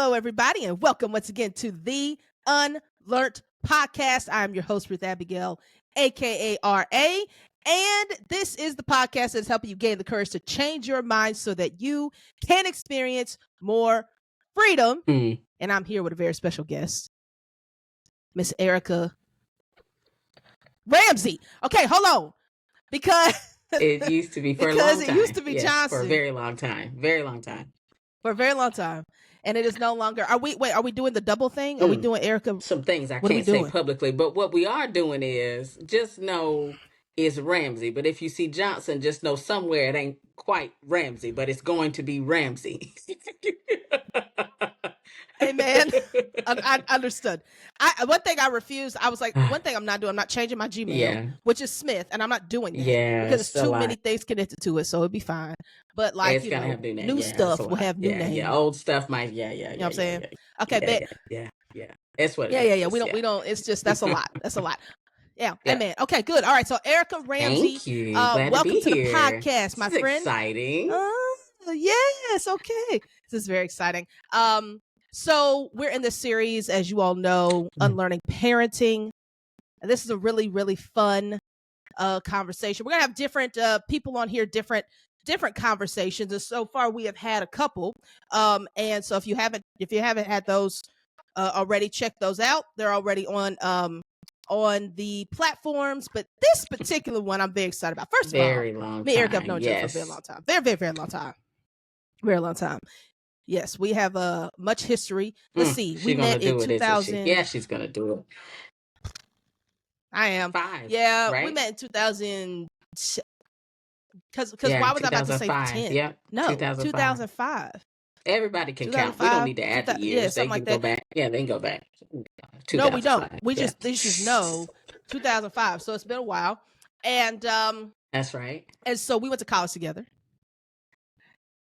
Hello, everybody, and welcome once again to the UnLearnT podcast. I'm your host, Ruth Abigail, aka RA, and this is the podcast that's helping you gain the courage to change your mind so that you can experience more freedom. And I'm here with a very special guest, Miss Erica Ramsey. Okay, hold on, because it used to be for a long time. It used to be Johnson for a very long time. For a very long time. And it is no longer. Are we doing the double thing? Are we doing Erica? Some things I can't say publicly, but what we are doing is just know it's Ramsey. But if you see Johnson, just know somewhere it ain't quite Ramsey, but it's going to be Ramsey. Amen. I understood. One thing I refused, I was like, one thing I'm not doing, I'm not changing my Gmail, which is Smith, and I'm not doing that because there's too many things connected to it, so it'd be fine. But like, it's gonna have new stuff will have new names. Yeah, old stuff might, you know what I'm saying? Okay, yeah. That's what. We don't. It's just that's a lot. That's a lot. Yeah. Amen. Okay, good. All right. So Erica Ramsey, thank you. Welcome to the podcast, my friend. Exciting. Yes. Okay. This is very exciting. So we're in this series, as you all know, Unlearning Parenting. And this is a really, really fun conversation. We're going to have different people on here, different conversations. And so far we have had a couple. And so if you haven't had those already, check those out. They're already on the platforms. But this particular one I'm very excited about. First of all, me and Eric have known each other for a very long time. Very, very, very long time. Very long time. Yes, we have much history. Let's see. We met in 2000. Yeah, she's gonna do it. I am. 5. Yeah, right? We met in 2000. Because why was I about to say 10? Yeah, no, 2005. Everybody can count. We don't need to add the years. Yeah, they can go back. Yeah, they can go back. No, we don't. They just know 2005. So it's been a while, and that's right. And so we went to college together.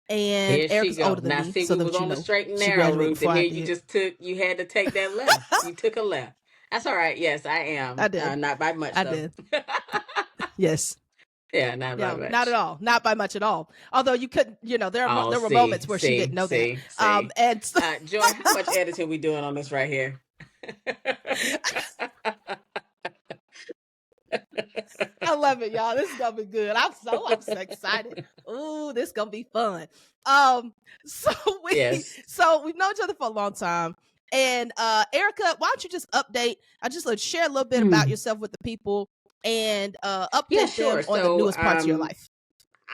And Erica's older than me, see, so we was on the straight and narrow, Ruth, and here you had to take that left. You took a left. That's all right. Yes, I am. I did. Not by much, I though. did. Yes. Yeah, not by much. Not at all. Not by much at all. Although you couldn't, there were moments where she didn't know that. And so, Joy, how much editing we doing on this right here? I love it, y'all. This is gonna be good. I'm so excited. Ooh, this is gonna be fun. So we've known each other for a long time. And Erica, why don't you just update? Share a little bit about yourself with the people and update them on the newest parts of your life.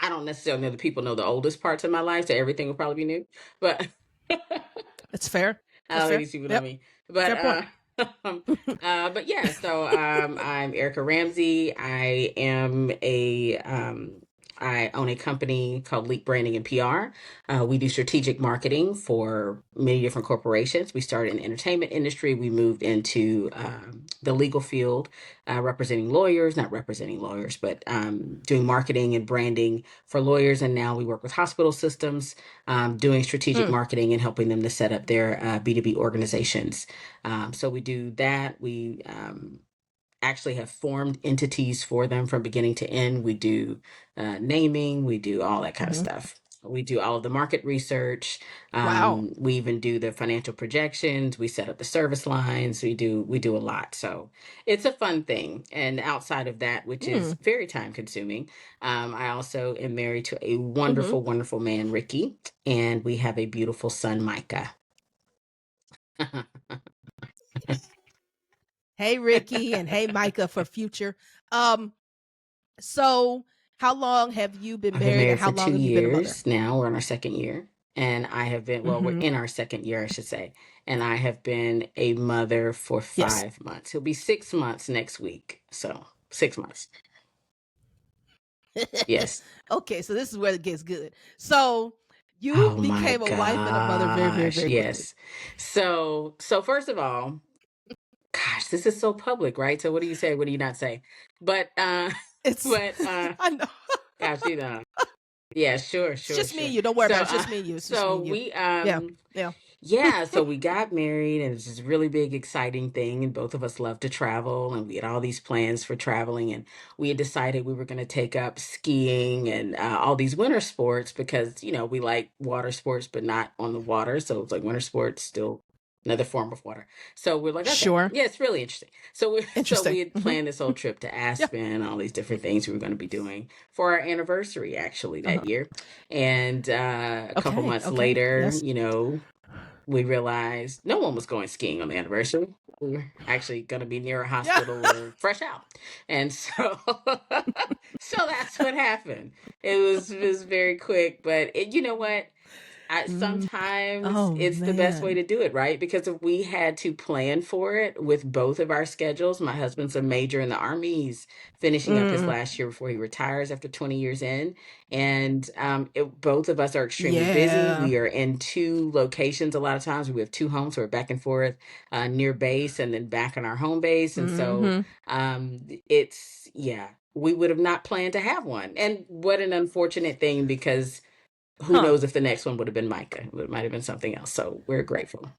I don't necessarily know the people know the oldest parts of my life, so everything will probably be new. But it's fair. I don't see what I mean. But but yeah, so I'm Erica Ramsey. I own a company called Leap Branding and PR. We do strategic marketing for many different corporations. We started in the entertainment industry. We moved into the legal field, not representing lawyers, but doing marketing and branding for lawyers. And now we work with hospital systems, doing strategic marketing and helping them to set up their B2B organizations. So we do that. We actually have formed entities for them from beginning to end. We do naming, we do all that kind of stuff. We do all of the market research. Wow. We even do the financial projections. We set up the service lines. We do a lot. So it's a fun thing. And outside of that, which is very time consuming, I also am married to a wonderful, wonderful man, Ricky, and we have a beautiful son, Micah. Hey, Ricky, and hey, Micah for future. So how long have you been married? And how long have you been a mother? Now we're in our second year. And I have been, we're in our second year, I should say. And I have been a mother for 5 months. It'll be 6 months next week. So 6 months. Yes. Okay, so this is where it gets good. So you became a wife and a mother very, very, very quickly. Yes. So first of all, gosh, this is so public, right? So what do you say? What do you not say? But I know. Gosh, yeah, sure. It's just me and you. Don't worry about it. It's just me and you. It's just me and you. we Yeah, so we got married and it's this really big, exciting thing. And both of us love to travel. And we had all these plans for traveling. And we had decided we were going to take up skiing and all these winter sports because, we like water sports, but not on the water. So it's like winter sports, still another form of water. So we're like, okay, Sure. yeah, it's really interesting. So Interesting. we had planned this whole trip to Yeah. Aspen, all these different things we were going to be doing for our anniversary actually that Uh-huh. year. And a couple Okay. months Okay. later, Yes. we realized no one was going skiing on the anniversary. We were actually going to be near a Yeah. hospital or fresh out. And so, so that's what happened. It was very quick, but you know what? Mm. Sometimes Oh it's the best way man. to do it, right? Because if we had to plan for it with both of our schedules, my husband's a major in the Army. He's finishing up his Mm. last year before he retires after 20 years in. And both of us are extremely busy. Yeah. We are in two locations a lot of times. We have two homes, so we're back and forth near base and then back on our home base. And so Mm-hmm. yeah, we would have not planned to have one. And what an unfortunate thing because who Huh. knows if the next one would have been Micah? It might have been something else. So we're grateful.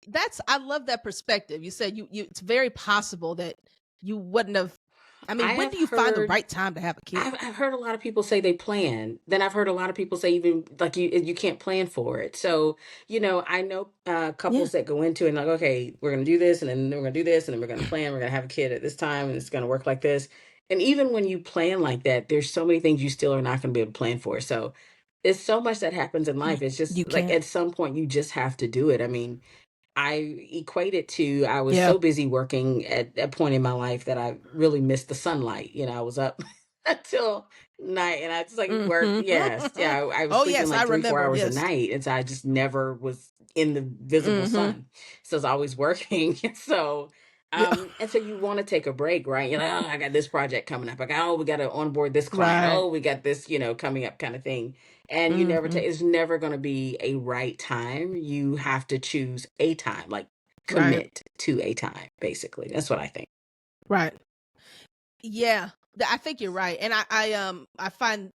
That's I love that perspective. You said you it's very possible that you wouldn't have. I I mean, when have do you find the heard right time to have a kid? I've heard a lot of people say they plan. Then I've heard a lot of people say even like you can't plan for it. So I know Yeah. couples that go into it and like, okay, we're gonna do this, and then we're gonna do this, and then we're gonna plan. We're gonna have a kid at this time, and it's gonna work like this. And even when you plan like that, there's so many things you still are not gonna be able to plan for. So it's so much that happens in life. It's just You like can't. at some point you just have to do it. I mean, I equate it to I was Yeah. so busy working at a point in my life that I really missed the sunlight. I was up until night and I just like work. Yes. Mm-hmm. Yeah. I was Oh sleeping yes, I like 3, 4 remember. hours a Yes. night. And so I just never was in the visible Mm-hmm. sun. So I was always working. So, Yeah. and so you want to take a break, right? You're like, oh, I got this project coming up. Like, oh, we got to onboard this client. Right. Oh, we got this, coming up kind of thing. And you never Mm-hmm. take, it's never going to be a right time. You have to choose a time. Like, Right. commit to a time, basically. That's what I think. Right. Yeah. I think you're right, and I find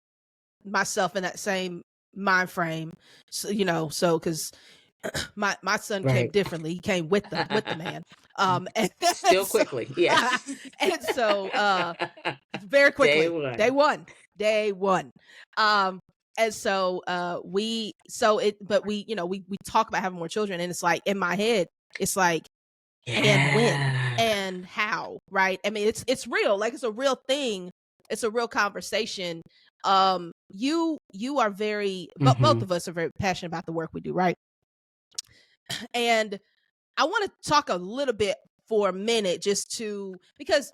myself in that same mind frame. So so because my son came Right. differently. He came with the man. And Still so quickly. Yes. and so very Day quickly, day one. one, day one. Um, and so we so it but we we talk about having more children, and it's like in my head, it's like and when Yeah. and how, right? I mean, it's real, like it's a real thing, it's a real conversation. You are very, but both Hmm. of us are very passionate about the work we do, right? And I want to talk a little bit for a minute just to because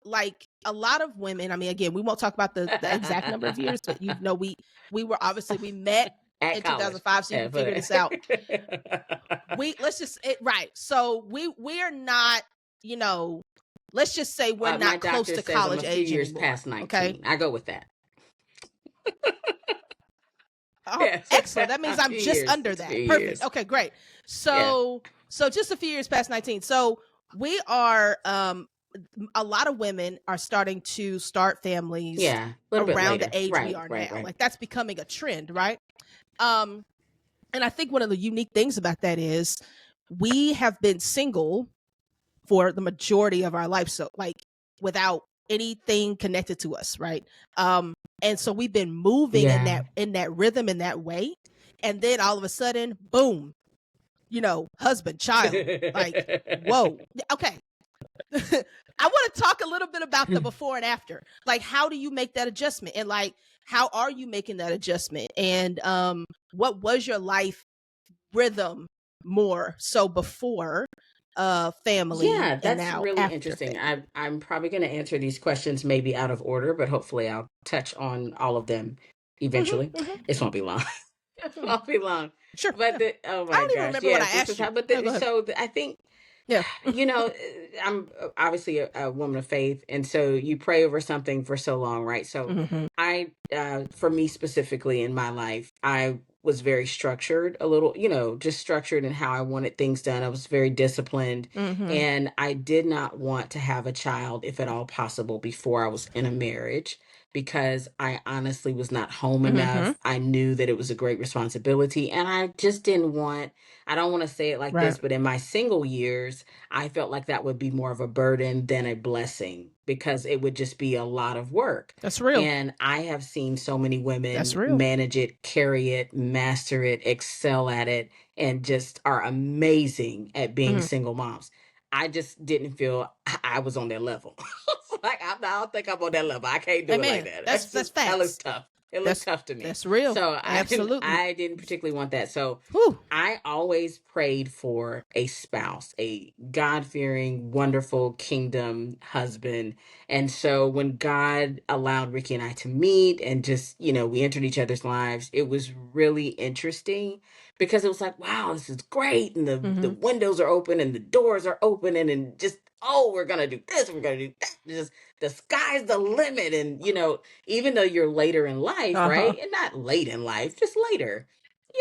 like a lot of women, I mean, again, we won't talk about the exact number of years, but we were obviously we met At in college. 2005, so you Yeah, can figure this out. We let's just right. So we're not, you know, let's just say we're My not close doctor to says I'm college a few age years anymore. past Okay. 19. I go with that. Oh, Yes. excellent. That means A I'm few just years. under It's a few that. Perfect. years. Okay, great. Yeah. So just a few years past 19. So we are a lot of women are starting to start families Yeah. A little bit around the later. age we Right, are right, now. right. Like that's becoming a trend, right? Um and I think one of the unique things about that is we have been single for the majority of our life, so like without anything connected to us, right? And so we've been moving Yeah. in that rhythm in that way, and then all of a sudden boom, husband, child, like whoa. Okay. I want to talk a little bit about the before and after, like how do you make that adjustment, and like how are you making that adjustment, and what was your life rhythm more so before family Yeah, and that's now really after interesting. family? I'm probably going to answer these questions maybe out of order, but hopefully I'll touch on all of them Mm-hmm, eventually. mm-hmm. It won't be long. It Hmm. won't be long. Sure. But Yeah. oh I my don't even gosh, remember what I yes, this asked is you. how. But No, go ahead. I think Yeah. I'm obviously a woman of faith, and so you pray over something for so long, right? So Mm-hmm. for me specifically in my life, I was very structured, a little, just structured in how I wanted things done. I was very disciplined, Mm-hmm. and I did not want to have a child, if at all possible, before I was in a marriage. because I honestly was not home Mm-hmm. enough. I knew that it was a great responsibility, and I just didn't want, I don't want to say it like Right. this, but in my single years, I felt like that would be more of a burden than a blessing because it would just be a lot of work. That's real. And I have seen so many That's women real. manage it, carry it, master it, excel at it, and just are amazing at being Mm-hmm. single moms. I just didn't feel I was on their level. Like I don't think I'm on that level. I can't do it like Amen. that. That's That's that's just that looks facts. tough. It looked That's tough to me. that's real. So Absolutely. I didn't particularly want that. So Whew. I always prayed for a spouse, a God fearing, wonderful kingdom husband. And so when God allowed Ricky and I to meet and just, we entered each other's lives, it was really interesting because it was like, wow, this is great. And the Mm-hmm. windows are open and the doors are open and just, oh, we're going to do this, we're going to do that. Just the sky's the limit. And, even though you're later in life, Uh-huh. right? And not late in life, just later.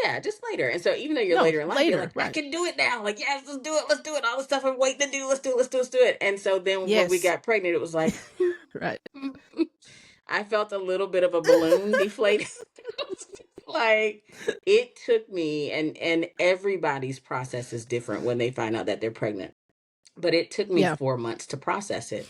Yeah, just later. And so even though you're No, later in life, you're later. like, I Right. can do it now. Like, yes, let's do it. Let's do it. All the stuff I'm waiting to do. Let's do it. Let's do it. Let's do it. And so then when we Yes. got pregnant, it was like, Right. I felt a little bit of a balloon deflating. Like it took me and everybody's process is different when they find out that they're pregnant. But it took me Yeah. 4 months to process it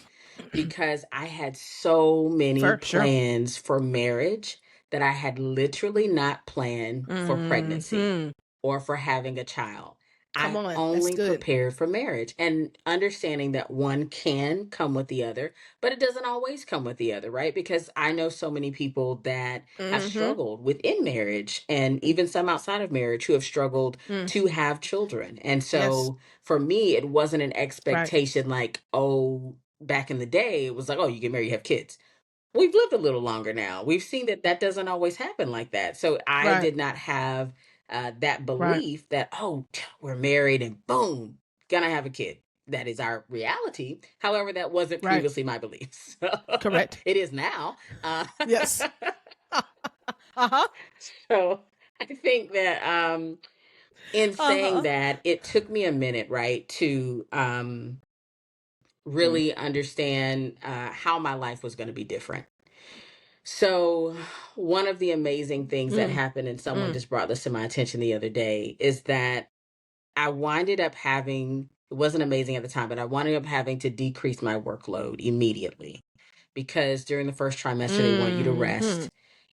because I had so many For sure. plans for marriage that I had literally not planned for pregnancy Mm-hmm. or for having a child. Come I on. That's only good. prepared for marriage and understanding that one can come with the other, but it doesn't always come with the other, right? Because I know so many people that have Mm-hmm. struggled within marriage and even some outside of marriage who have struggled Mm. to have children. And Yes. so for me, it wasn't an Right. expectation like, oh, back in the day, it was like, oh, you get married, you have kids. We've lived a little longer now. We've seen that that doesn't always happen like that. So I Right. did not have that Right. belief that, oh, we're married and boom, gonna have a kid. That is our reality. However, that wasn't Right. previously my belief. So Correct. it is now. Yes. Uh-huh. So I think that in saying Uh-huh. that, it took me a minute, right, to Mm. really understand how my life was going to be different. So, one of the amazing things that Mm. happened, and someone Mm. just brought this to my attention the other day, is that I winded up having, it wasn't amazing at the time, but I winded up having to decrease my workload immediately because during the first trimester, they want you to Mm-hmm. rest.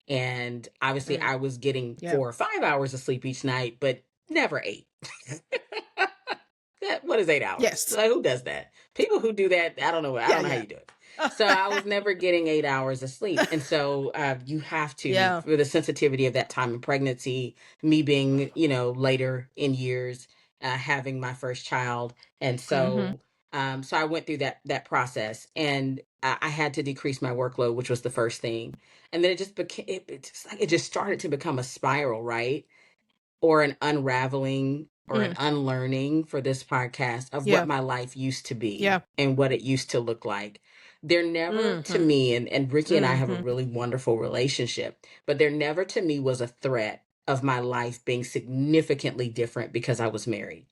And obviously, Mm. I was getting Yeah. 4 or 5 hours of sleep each night, but never 8. What is 8 hours? Yes. Like, who does that? People who do that, I don't know. I Yeah, don't know how yeah. you do it. So I was never getting 8 hours of sleep. And so you have to, Yeah. for the sensitivity of that time of pregnancy, me being, later in years, having my first child. And Mm-hmm. so I went through that process and I had to decrease my workload, which was the first thing. And then it just became, it just started to become a spiral, right? Or an unraveling or an Mm. unlearning for this podcast of what Yeah. my life used to be Yeah. and what it used to look like. There never to Mm-hmm. me, and Ricky and I have a Mm-hmm. really wonderful relationship, but there never to me was a threat of my life being significantly different because I was married.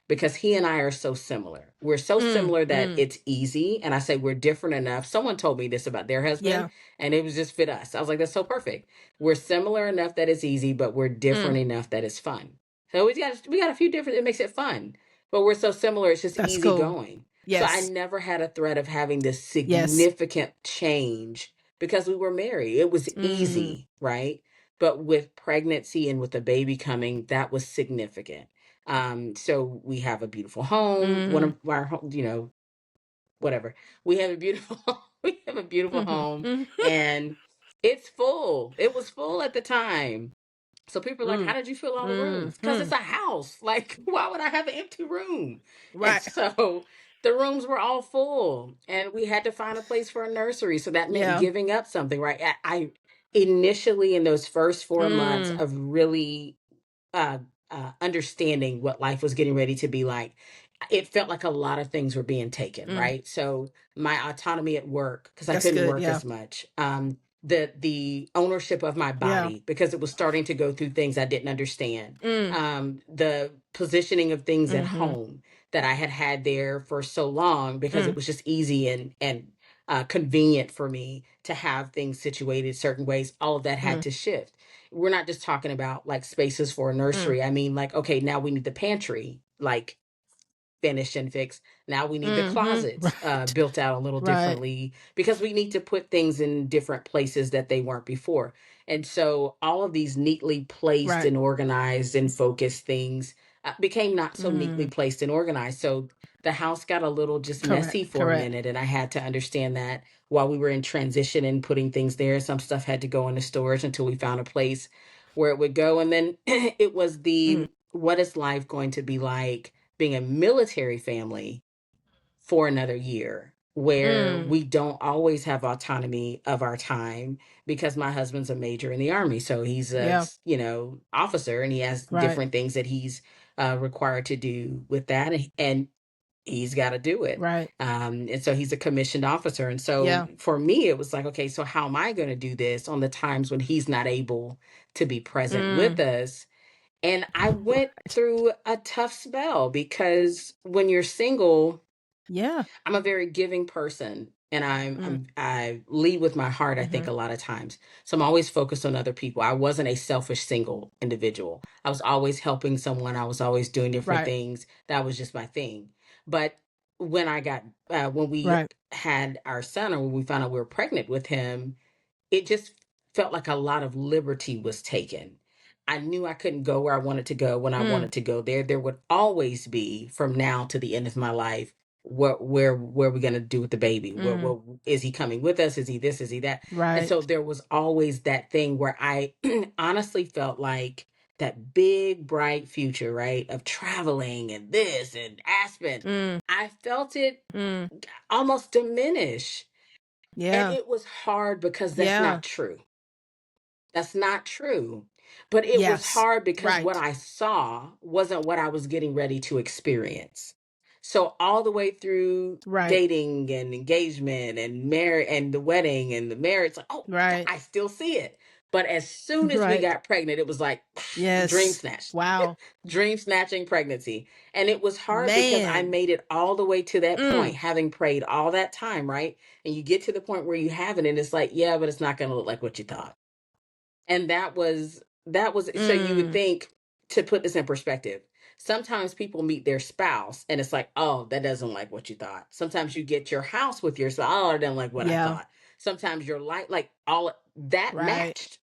Because he and I are so similar. We're so Mm. similar that Mm. it's easy. And I say we're different enough. Someone told me this about their husband, Yeah. and it was just fit us. I was like, that's so perfect. We're similar enough that it's easy, but we're Mm. different enough that it's fun. So we got a few different. It makes it fun, but we're so similar. It's just That's easy cool. going. So I Yes. never had a threat of having this Yes. significant change because we were married. It was Mm. easy, right? But with pregnancy and with the baby coming, that was significant. So we have a beautiful home. One Mm. of our, whatever. We have a beautiful, we have a beautiful Mm-hmm. home, Mm-hmm. and it's full. It was full at the time. So people are like, Mm. how did you fill all the rooms? Because Mm-hmm. it's a house. Like, why would I have an empty room? And Right. so the rooms were all full. And we had to find a place for a nursery. So that meant Yeah. giving up something, right? I initially, in those first 4 months Mm. of really uh, understanding what life was getting ready to be like, it felt like a lot of things were being taken, Mm. right? So my autonomy at work, because I That's couldn't good. work Yeah. as much. The ownership of my Yeah. body because it was starting to go through things I didn't understand. Mm. The positioning of things at Mm-hmm. home that I had had there for so long because it Mm. was just easy and convenient for me to have things situated certain ways. All of that had Mm, to shift. We're not just talking about like spaces for a mm, nursery. I mean, like, okay, now we need the pantry, like finished and fixed. Now we need the mm-hmm. closets Right. built out a little Right. differently because we need to put things in different places that they weren't before. And so all of these neatly placed Right. and organized and focused things became not so neatly Mm, placed and organized. So the house got a little just messy correct. for a Correct. minute. And I had to understand that while we were in transition and putting things there, some stuff had to go into storage until we found a place where it would go. And then it was Mm, the what is life going to be like being a military family for another year where mm, we don't always have autonomy of our time because my husband's a major in the army, so he's a yeah. officer, and he has Right. different things that he's required to do with that, and he's got to do it. Right. And so he's a commissioned officer, and so Yeah. for me it was like, okay, so how am I going to do this on the times when he's not able to be present with Mm, us? And I went right. through a tough spell because when you're single, Yeah. I'm a very giving person, and Mm, I lead with my heart, I think, mm-hmm. a lot of times. So I'm always focused on other people. I wasn't a selfish single individual. I was always helping someone. I was always doing different Right. things. That was just my thing. But when we Right. had our son, or when we found out we were pregnant with him, it just felt like a lot of liberty was taken. I knew I couldn't go where I wanted to go when I Mm, wanted to go there. There would always be, from now to the end of my life, where are we going to do with the baby? mm, What is he coming with us? Is he this? Is he that? And right. so there was always that thing where I honestly felt like that big bright future, right, of traveling and this and Aspen. Mm, I felt it mm, almost diminish, and yeah. it was hard because that's Yeah. not true. That's not true. But it was Yes. hard because what Right. I saw wasn't what I was getting ready to experience. So all the way through Right. dating and engagement and marriage and the wedding and the marriage, like, oh, Right. I still see it. But as soon as we Right. got pregnant, it was like dream Yes. snatched, Wow. dream snatching pregnancy. And it was hard because I Man. made it all the way to that point, Mm, having prayed all that time, right? And you get to the point where you have it, and it's like, yeah, but it's not going to look like what you thought. And that was so you would mm, think, to put this in perspective, sometimes people meet their spouse and it's like, oh, that doesn't like what you thought. Sometimes you get your house with your spouse, oh, it doesn't like what I yeah. thought. Sometimes your life, like all that Right. matched.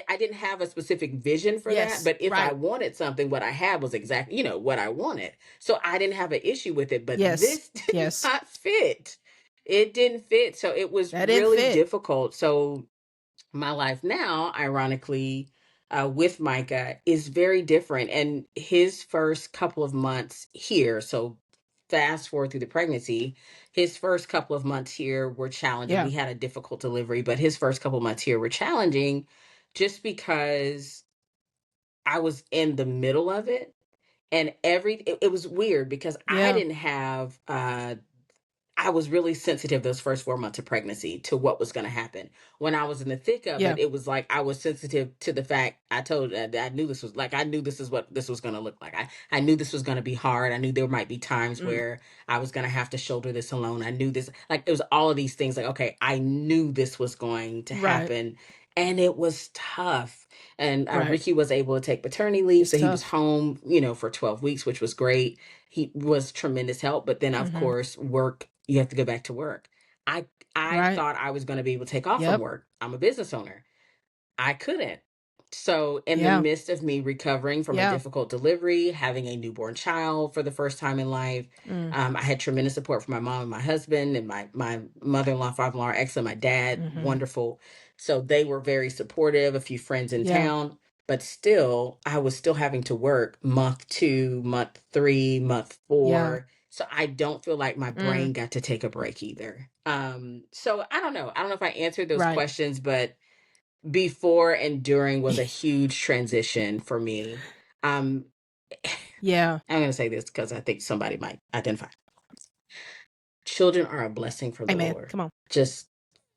I didn't have a specific vision for that, Yes. but if I Right. wanted something, what I had was exactly, what I wanted. So I didn't have an issue with it, but Yes. this did Yes. not fit. It didn't fit. So it was That didn't really fit. difficult. So my life now, ironically, with Micah is very different. And his first couple of months here, so fast forward through the pregnancy, his first couple of months here were challenging. Yeah. We had a difficult delivery, but his first couple of months here were challenging just because I was in the middle of it. And it was weird because I Yeah. didn't have I was really sensitive those first 4 months of pregnancy to what was going to happen. When I was in the thick of Yeah. it, it was like I was sensitive to the fact I knew this was like, I knew this is what this was going to look like. I knew this was going to be hard. I knew there might be times Mm, where I was going to have to shoulder this alone. I knew this, like, it was all of these things like, okay, I knew this was going to right. happen. And it was tough. And Right. Ricky was able to take paternity leave. It's So he was tough. home, for 12 weeks, which was great. He was tremendous help. But then, of Mm-hmm. course, work, you have to go back to work. I I Right. thought I was going to be able to take off from Yep. work. I'm a business owner. I couldn't. So, in the Yeah. midst of me recovering from a Yeah. difficult delivery, having a newborn child for the first time in life, Mm, I had tremendous support from my mom and my husband and my mother-in-law, father-in-law, excellent, my dad, mm-hmm. wonderful. So they were very supportive. A few friends in Yeah. town, but still, I was still having to work month 2, month 3, month Yeah. 4. So I don't feel like my Mm, brain got to take a break either. So I don't know. I don't know if I answered those right. questions, but before and during was a huge transition for me. Um, Yeah. I'm going to say this because I think somebody might identify. Children are a blessing from the Amen. Lord, Come on. just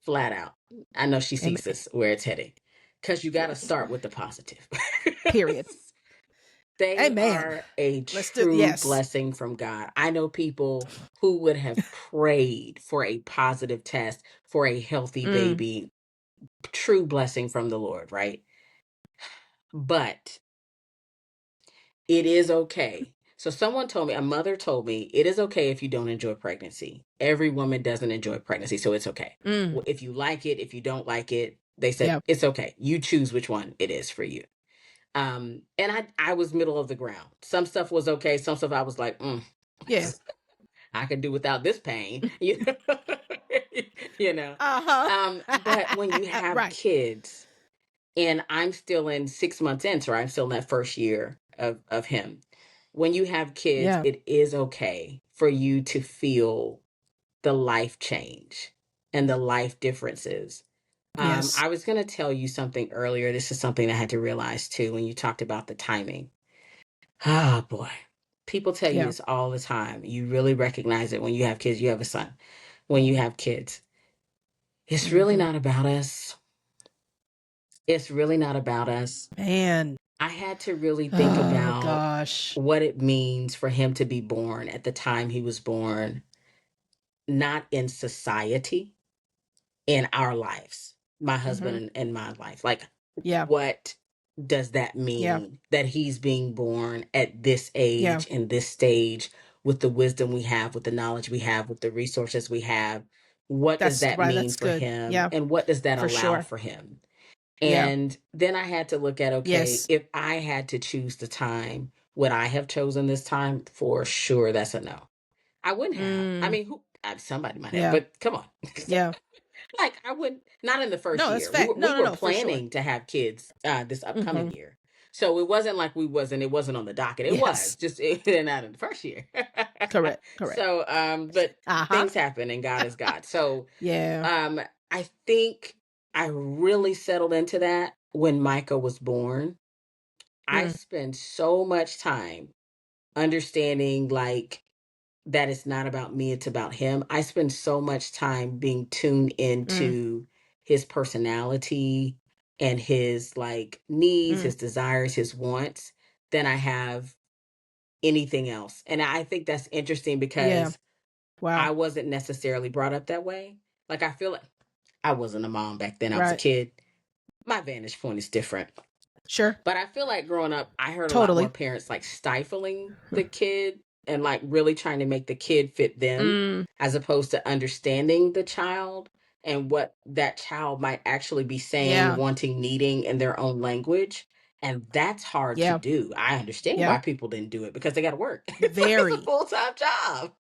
flat out. I know she sees Amen. this where it's heading because you got to Yes. start with the positive. Period. They Amen. are a Let's do true yes. blessing from God. I know people who would have prayed for a positive test for a healthy Mm, baby. True blessing from the Lord, right? But it is okay. So someone told me, a mother told me, it is okay if you don't enjoy pregnancy. Every woman doesn't enjoy pregnancy, so it's okay. mm, Well, if you like it, if you don't like it, they said yeah. it's okay. You choose which one it is for you. And I was middle of the ground. Some stuff was okay. Some stuff I was like, Yeah. I could do without this pain, you know. you know. Uh-huh. But when you have Right. kids, and I'm still in 6 months in, so I'm still in that first year of him. When you have kids, Yeah. it is okay for you to feel the life change and the life differences. Yes. I was going to tell you something earlier. This is something I had to realize too when you talked about the timing. Ah, boy. People tell you Yeah. this all the time. You really recognize it when you have kids. You have a son. When you have kids, it's really Hmm. not about us. It's really not about us. Man. I had to really think Oh about gosh. what it means for him to be born at the time he was born, not in society, in our lives, my husband Hmm. and my life. Like, Yeah. what does that Yeah. mean that he's being born at this Yeah. age and this stage with the wisdom we have, with the knowledge we have, with the resources we have? What does That's that right. mean That's for good. him? Yeah. And what does that For allow sure. for him? Yeah. And then I had to look at, okay, Yes. if I had to choose the time, would I have chosen this time? For sure, that's a no. I wouldn't have. I Mm, mean, somebody might have, yeah. but come on. Yeah. Like, I wouldn't, not in the first No, that's year. We fact. were we No, no, were no, for sure. planning to have kids this Hmm. upcoming year. So it wasn't like it wasn't on the docket. It was Yes. just not in the first year. Correct. Correct. So but Uh-huh. things happen and God is God. So Yeah. um, I think I really settled into that when Micah was born. I Mm, spent so much time understanding, like, that it's not about me, it's about him. I spend so much time being tuned mm, into his personality and his, like, needs, mm. his desires, his wants than I have anything else. And I think that's interesting Yeah. because Wow. I wasn't necessarily brought up that way. Like, I feel like I wasn't a mom back then. I was a Right. kid. My vantage point is different. Sure. But I feel like growing up, I heard a lot more Totally. parents like stifling the kid and like really trying to make the kid fit them Mm, as opposed to understanding the child and what that child might actually be saying, yeah. wanting, needing in their own language. And that's hard to Yeah. do. I understand Yeah. why people didn't do it because they got to work. It's like it's a Very. full-time job.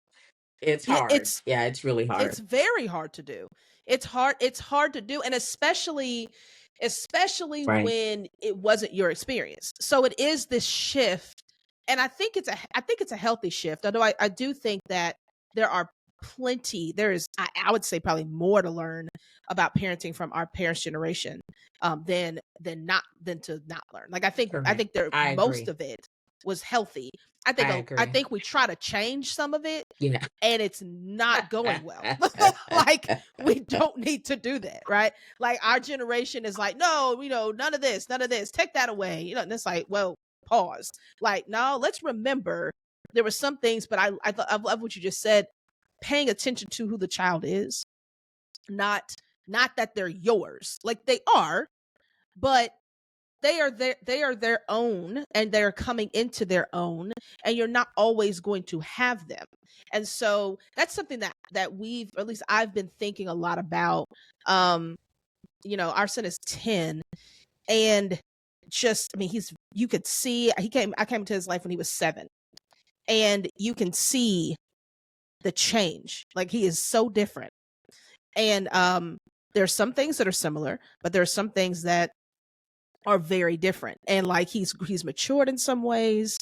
It's Yeah, hard. Yeah, it's really it's hard. very hard to do. It's hard to do, and especially Right. when it wasn't your experience. So it is this shift, and I think it's a healthy shift. Although I do think that there are there is I would say probably more to learn about parenting from our parents' generation than to not learn. Like I Correct. think there I most agree. of it was healthy. I I agree. think we try to change some of it, Yeah. and it's not going well. Like, we don't need to do that, right? Like, our generation is like, no, none of this, take that away. And it's like, well, pause. Like, no, let's remember there were some things, but I love what you just said. Paying attention to who the child is, not that they're yours. Like, they are, but they are their own, and they're coming into their own, and you're not always going to have them. And so that's something that we've, or at least I've been thinking a lot about. um our son is 10, and just, I mean, he's you could see, I came into his life when he was 7, and you can see the change. Like, he is so different. And there's some things that are similar, but there's some things that are very different. And like, he's matured in some ways,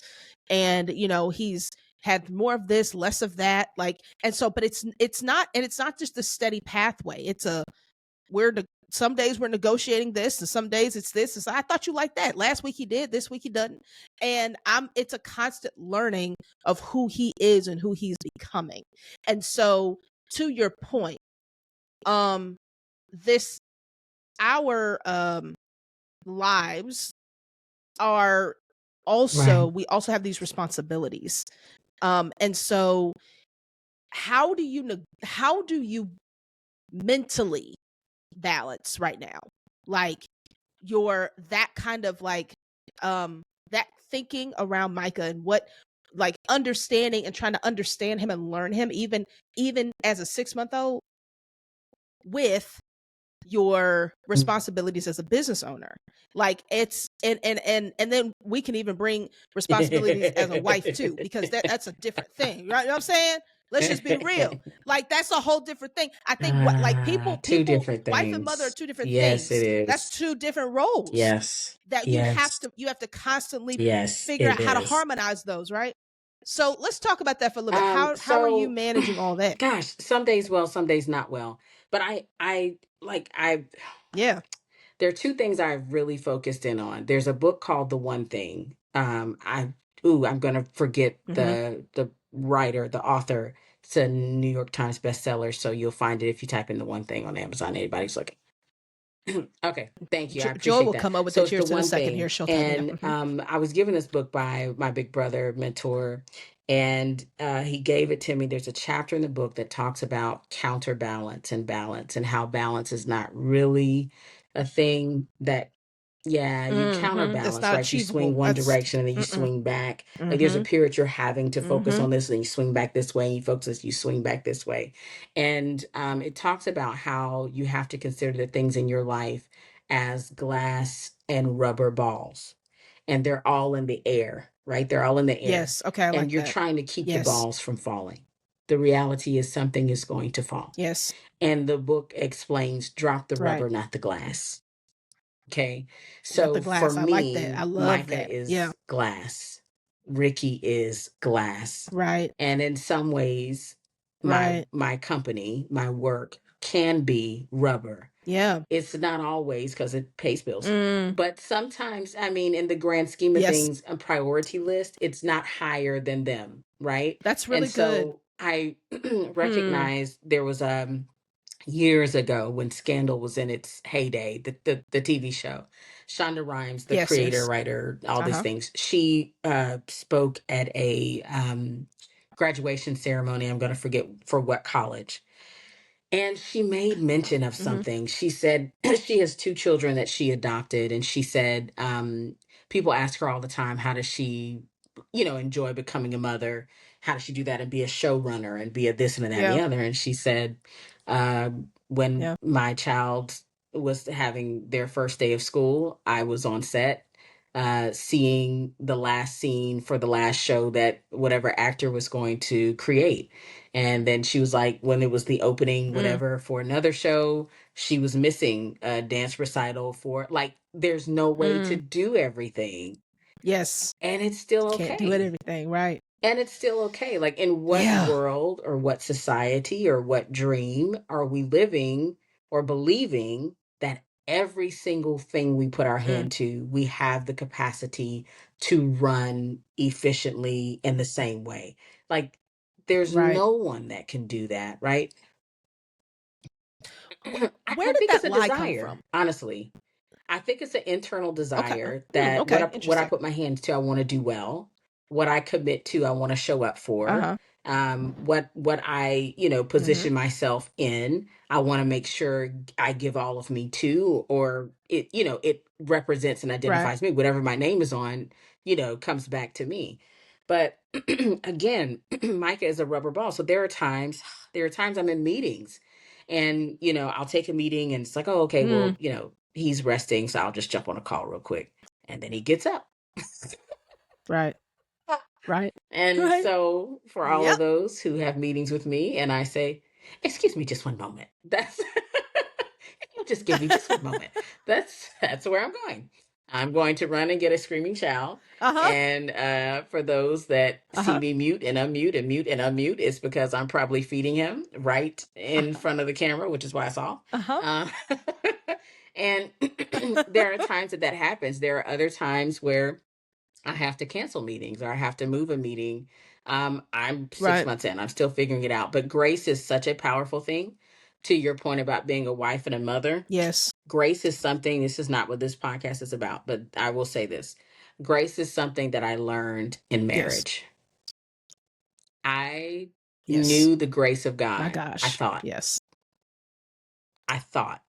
and he's had more of this, less of that. Like, and so, but it's not just a steady pathway. It's a some days we're negotiating this, and some days it's this. It's, I thought you liked that. Last week he did, this week he doesn't. And it's a constant learning of who he is and who he's becoming. And so, to your point, um this our lives are also Right. we also have these responsibilities. And so how do you mentally balance right now? Like your that kind of like that thinking around Micah and what like understanding and trying to understand him and learn him even as a 6-month-old with your responsibilities as a business owner. Like it's and then we can even bring responsibilities as a wife too, because that's a different thing, right? You know what I'm saying? Let's just be real. Like that's a whole different thing. I think what like Two people different wife and mother are things. two different Yes, it things. That's is. two different roles Yes. that Yes. you have to constantly Yes, figure it out how to is. harmonize those, right? So let's talk about that for a little bit. How are you So managing all that? gosh, some days well, some days not well. But I Yeah. there are two things I've really focused in on. There's a book called The One Thing. I'm gonna forget Mm-hmm. the writer, the author. It's a New York Times bestseller, so you'll find it if you type in The One Thing on Amazon. Anybody's looking. Okay, thank you. I Joy appreciate will that. come up with So the it's The cheers in a One second here. Thing. She'll type it in. And Mm-hmm. I was given this book by my big brother mentor, and he gave it to me. There's a chapter in the book that talks about counterbalance and balance, and how balance is not really a thing that, yeah, you Mm-hmm. It's counterbalance, not right? You swing achievable. one That's direction and then you mm-mm. swing back. Like there's a Mm-hmm. period you're having to focus Mm-hmm. on this, and you swing back this way, and you focus, you swing back this way. And it talks about how you have to consider the things in your life as glass and rubber balls, and they're all in the air, right? They're all in the air, Yes. Okay, I and like you're that. trying to keep the Yes. balls from falling. The reality is something is going to fall. Yes. And the book explains, drop the Right. rubber, not the glass. Okay. Not the So for glass. I like that. I me, love Micah that. Yeah. is glass. Ricky is glass. Right. And in some ways, Right. my company, my work can be rubber. Yeah. It's not always because it pays bills. Mm. But sometimes, I mean, in the grand scheme of Yes. things, a priority list, it's not higher than them, right? That's And really good. so I Hmm. recognized there was years ago when Scandal was in its heyday, the TV show. Shonda Rhimes, the Yes. creator, Yes. writer, all these Uh-huh. things, she spoke at a graduation ceremony. I'm going to forget for what college. And she made mention of Mm-hmm. something. She said she has two children that she adopted. And she said, people ask her all the time, how does she, enjoy becoming a mother? How does she do that and be a showrunner and be a this and a that and Yeah. the other? And she said, when Yeah. my child was having their first day of school, I was on set, seeing the last scene for the last show that whatever actor was going to create. And then she was like, when it was the opening, Mm. whatever, for another show, she was missing a dance recital for, like, there's no way to Mm. do everything. Yes. And it's still Can't do it okay. everything. Right. And it's still okay. Like, in what Yeah. world or what society or what dream are we living or believing that every single thing we put our Mm. hand to, we have the capacity to run efficiently in the same way? Like, there's Right. no one that can do that, right? Where I did think it's that a lie come from? desire, honestly. I think it's an internal Okay. desire that Okay. what I Interesting. put my hands to, I want to do well. What I commit to, I want to show up for. Uh-huh. What I, Mm-hmm. position myself in, I want to make sure I give all of me to, or it, it represents and Right. identifies me. Whatever my name is on, comes back to me. But again, Micah is a rubber ball. So there are times I'm in meetings, and I'll take a meeting and it's like, oh, okay, Mm. well, he's resting, so I'll just jump on a call real quick. And then he gets up. Right. Right. And Right. so for all of Yep. those who have meetings with me and I say, excuse me just one moment. That's if you'll just give me just one moment. That's where I'm going. I'm going to run and get a screaming child. Uh-huh. And for those that see Uh-huh. me mute and unmute and mute and unmute, it's because I'm probably feeding him right in Uh-huh. front of the camera, which is why I saw. Uh-huh. Uh, and there are times that happens. There are other times where I have to cancel meetings or I have to move a meeting. I'm six Right. months in. I'm still figuring it out. But grace is such a powerful thing. To your point about being a wife and a mother, Yes. grace is something. This is not what this podcast is about, but I will say this. Grace is something that I learned in Yes. marriage. I Yes. knew the grace of My God. I gosh. thought. Yes. I thought.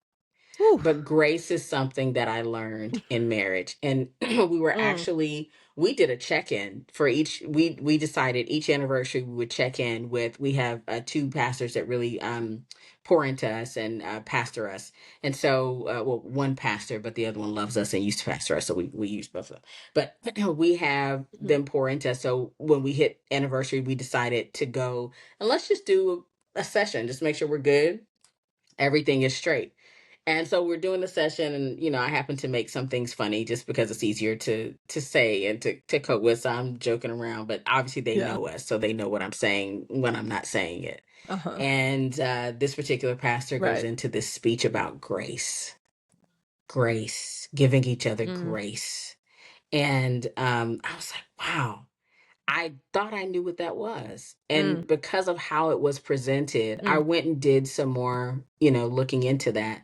Whew. But grace is something that I learned in marriage. And we were Mm. actually, we did a check-in for each, we decided each anniversary we would check in with, we have two pastors that really pour into us and pastor us. And so, well, one pastor, but the other one loves us and used to pastor us. So we use both of them. But we have Mhm. them pour into us. So when we hit anniversary, we decided to go and let's just do a session, just make sure we're good. Everything is straight. And so we're doing the session, and I happen to make some things funny just because it's easier to say and to cope with. So I'm joking around, but obviously they Yeah. know us, so they know what I'm saying when I'm not saying it. Uh-huh. And this particular pastor goes Right. into this speech about grace, giving each other Mm. grace. And I was like, wow. I thought I knew what that was. Mm. And because of how it was presented, I Mm. went and did some more, looking into that.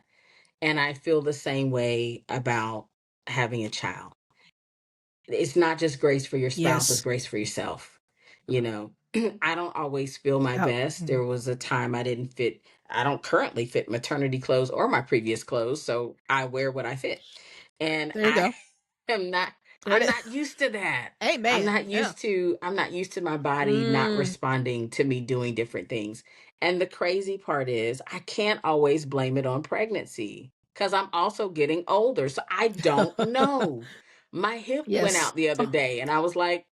And I feel the same way about having a child. It's not just grace for your spouse, it's Yes. grace for yourself. You know, I don't always feel my Oh. best. Mm. There was a time I don't currently fit maternity clothes or my previous clothes, so I wear what I fit. And There you I go. am not There it I'm is. not used to that. Amen. Yeah. I'm not used to my body not Mm. responding to me doing different things. And the crazy part is I can't always blame it on pregnancy because I'm also getting older. So I don't know. My hip went Yes. out the other Oh, day and I was like,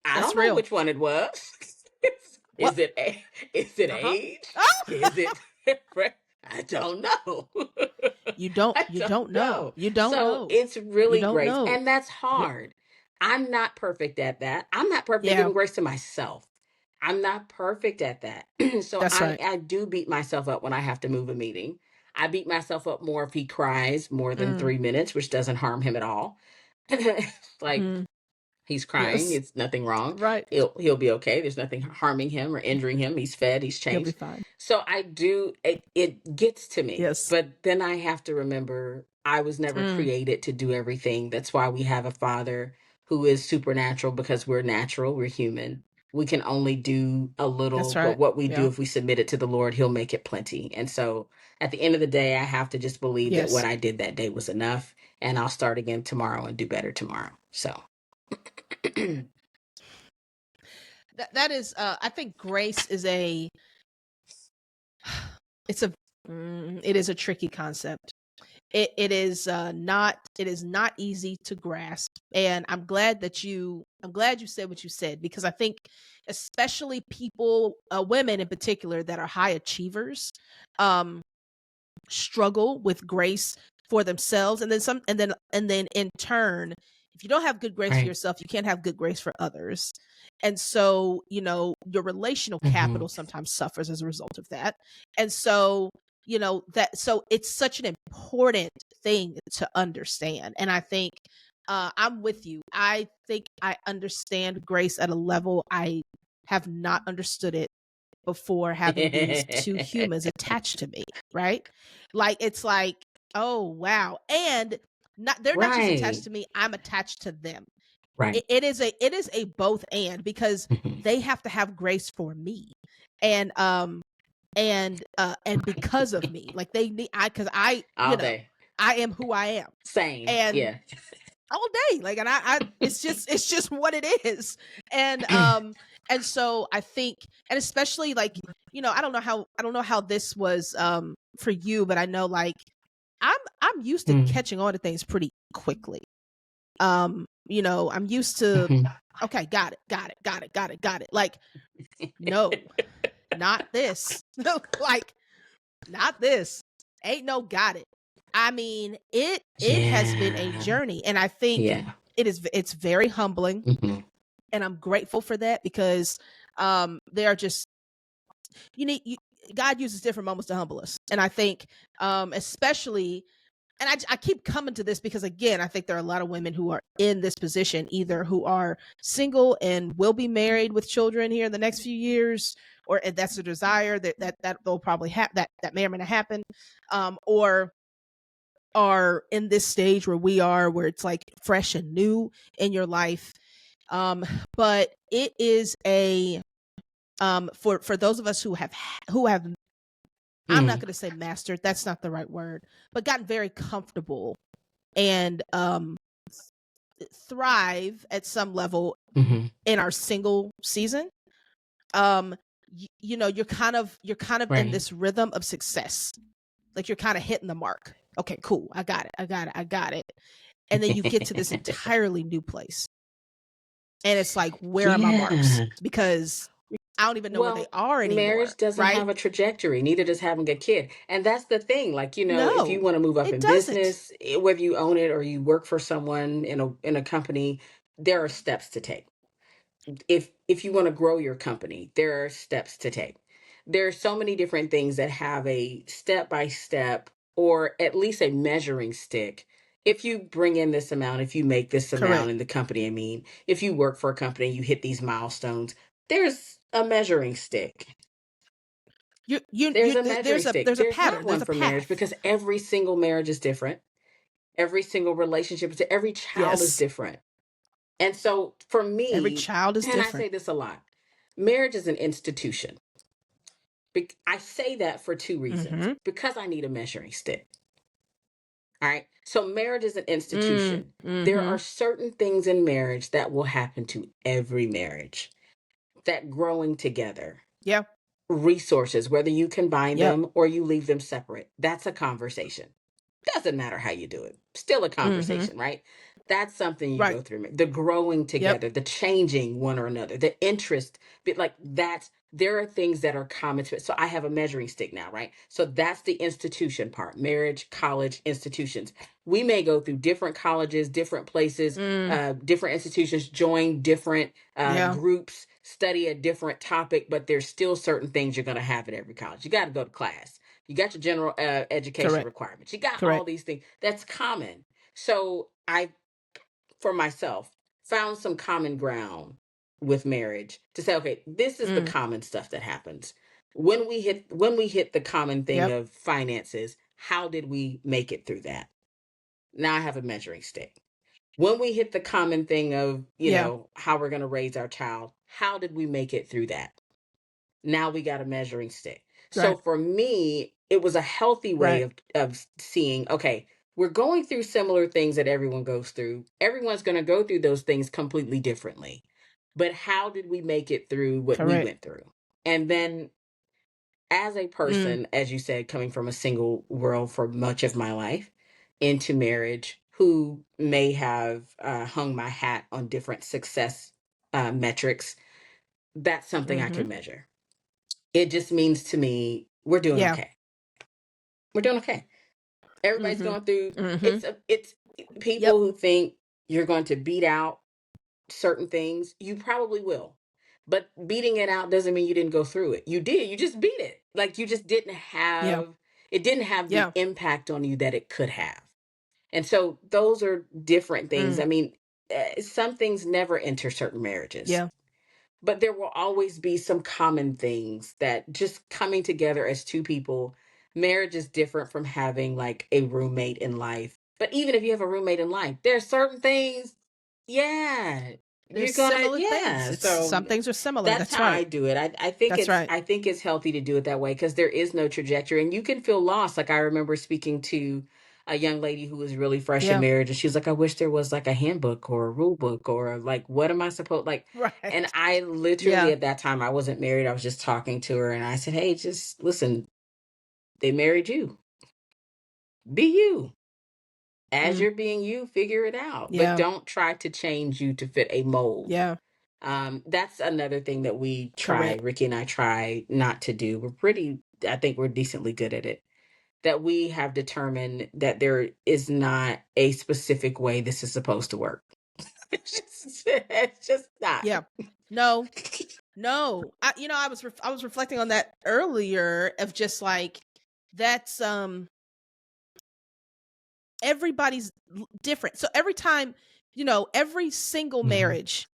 I that's don't know real. which one it was. What? Is it is it Uh-huh. age? Oh! Is it I don't know. I You don't don't know. know. You don't So know. it's You really don't grace. know. And that's You, hard. I'm not perfect at that. I'm not perfect at yeah, giving grace to myself. I'm not perfect at that. So that's right. I do beat myself up when I have to move a meeting. I beat myself up more if he cries more than Mm. 3 minutes, which doesn't harm him at all. Like Mm. he's crying. Yes. It's nothing wrong. Right. He'll be okay. There's nothing harming him or injuring him. He's fed. He's He'll be changed. fine. So I do. It gets to me, Yes. but then I have to remember I was never Mm. created to do everything. That's why we have a Father who is supernatural because we're natural. We're human. We can only do a little, That's but right. what we do Yeah. if we submit it to the Lord, He'll make it plenty. And so at the end of the day, I have to just believe that what Yes. I did that day was enough, and I'll start again tomorrow and do better tomorrow. So. That is I think grace is a it's a it is a tricky concept. It is not easy to grasp, and I'm glad you said what you said, because I think especially people, women in particular, that are high achievers, um struggle with grace for themselves, and then some, and then in turn, if you don't have good grace for Right. yourself, you can't have good grace for others. And so, your relational Mhm. capital sometimes suffers as a result of that. And so, so it's such an important thing to understand. And I think, I'm with you. I think I understand grace at a level I have not understood it before having these two humans attached to me, right? Like, it's like, oh wow. And they're not just attached Right. to me, I'm attached to them. Right. It is a both and, because Mhm. they have to have grace for me. And and because of me, like they need, because I, All day. I am who I am. Same. And Yeah. all day, like, and it's just what it is. And so I think, and especially, like, I don't know how this was for you, but I know, like, I'm used to Mm. catching on to things pretty quickly. I'm used to, Mhm. okay, got it, like, no, not this. Like, not this. Ain't no got it. I mean, it has been a Yeah. journey, and I think Yeah. it's very humbling, Mhm. and I'm grateful for that, because they are just, you need you, God uses different moments to humble us. And I think, especially, and I keep coming to this because, again, I think there are a lot of women who are in this position, either who are single and will be married with children here in the next few years, or that's a desire that they'll probably have, that may or may not happen, or are in this stage where we are, where it's like fresh and new in your life. But it is a for those of us who have I'm not Mm, going to say mastered, that's not the right word, but gotten very comfortable and thrive at some level hmm. in our single season. um you're kind of in Right. this rhythm of success, like you're kind of hitting the mark. Okay, cool, I got it. And then you get to this entirely new place, and it's like, where are my marks? Yeah. Because I don't even know where they Well, are anymore, marriage doesn't right? have a trajectory, neither does having a kid. And that's the thing. Like, if you No, want to move up it in doesn't. business, whether you own it or you work for someone in a company, there are steps to take. If you want to grow your company, there are steps to take. There are so many different things that have a step by step, or at least a measuring stick. If you bring in this amount, if you make this amount Correct. in the company, I mean, if you work for a company, you hit these milestones, there's a measuring stick. There's a measuring stick. there's a There's not pattern, one there's a for marriage path. because every single marriage is different. Every single relationship is, every child is Yes, different. And so for every me, child is and I different. say this a lot, marriage is an institution. I say that for two reasons. Mm-hmm. Because I need a measuring stick. All right. So marriage is an Mm, institution. There mm-hmm. are certain things in marriage that will happen to every marriage. That growing together, Yeah. resources, whether you combine Yep. them or you leave them separate, that's a conversation. Doesn't matter how you do it, still a Mm-hmm. conversation, right? That's something you Right. go through. The growing Yep. together, the changing one or another, the interest, but like that's, there are things that are common to it. So I have a measuring stick now, right? So that's the institution part: marriage, college, institutions. We may go through different colleges, different places, Mm, different institutions, join different yeah. groups, study a different topic, but there's still certain things you're going to have at every college. You got to go to class. You got your general education Correct. requirements. You got all Correct. these things. That's common. So I, for myself, found some common ground with marriage to say, okay, this is the Mm, common stuff that happens. When we hit the common thing yep. of finances, how did we make it through that? Now I have a measuring stick. When we hit the common thing of, Yeah. how we're going to raise our child, how did we make it through that? Now we got a measuring stick. So Right. for me, it was a healthy way Right. of seeing, okay, we're going through similar things that everyone goes through. Everyone's going to go through those things completely differently. But how did we make it through what we Correct. went through? And then, as a Mm, person, as you said, coming from a single world for much of my life into marriage, who may have hung my hat on different success metrics, that's something I mm-hmm. can measure. It just means to me, we're doing Yeah. okay. We're doing okay. Everybody's Mm-hmm. going through, Mm-hmm. it's Yep. people who think you're going to beat out certain things, you probably will. But beating it out doesn't mean you didn't go through it. You did. You just beat it. Like you just didn't Yeah. have, it didn't have the Yeah. impact on you that it could have. And so those are different things. Mm, I mean, some things never enter certain marriages, yeah. but there will always be some common things that just coming together as two people. Marriage is different from having like a roommate in life. But even if you have a roommate in life, there are certain things, yeah, There's you're gonna, similar things. yeah. It's So some things are similar. that's That's how I right. do it. I think That's it's right. I think it's healthy to do it that way because there is no trajectory and you can feel lost. Like I remember speaking to a young lady who was really fresh in Yeah. marriage and she was like, I wish there was like a handbook or a rule book or like what am I supposed like, and Right. I literally Yeah. at that time I wasn't married. I was just talking to her and I said, hey, just listen, they married you. Be you. As Mm, you're being you, figure it out. But yeah. don't try to change you to fit a mold. Yeah. That's another thing that we try, Correct. Ricky and I try not to do. I think we're decently good at it. That we have determined that there is not a specific way this is supposed to work. It's just not. Yeah. No. No. I was reflecting on that earlier, of just like, that's everybody's different. So every time, every single Mhm. marriage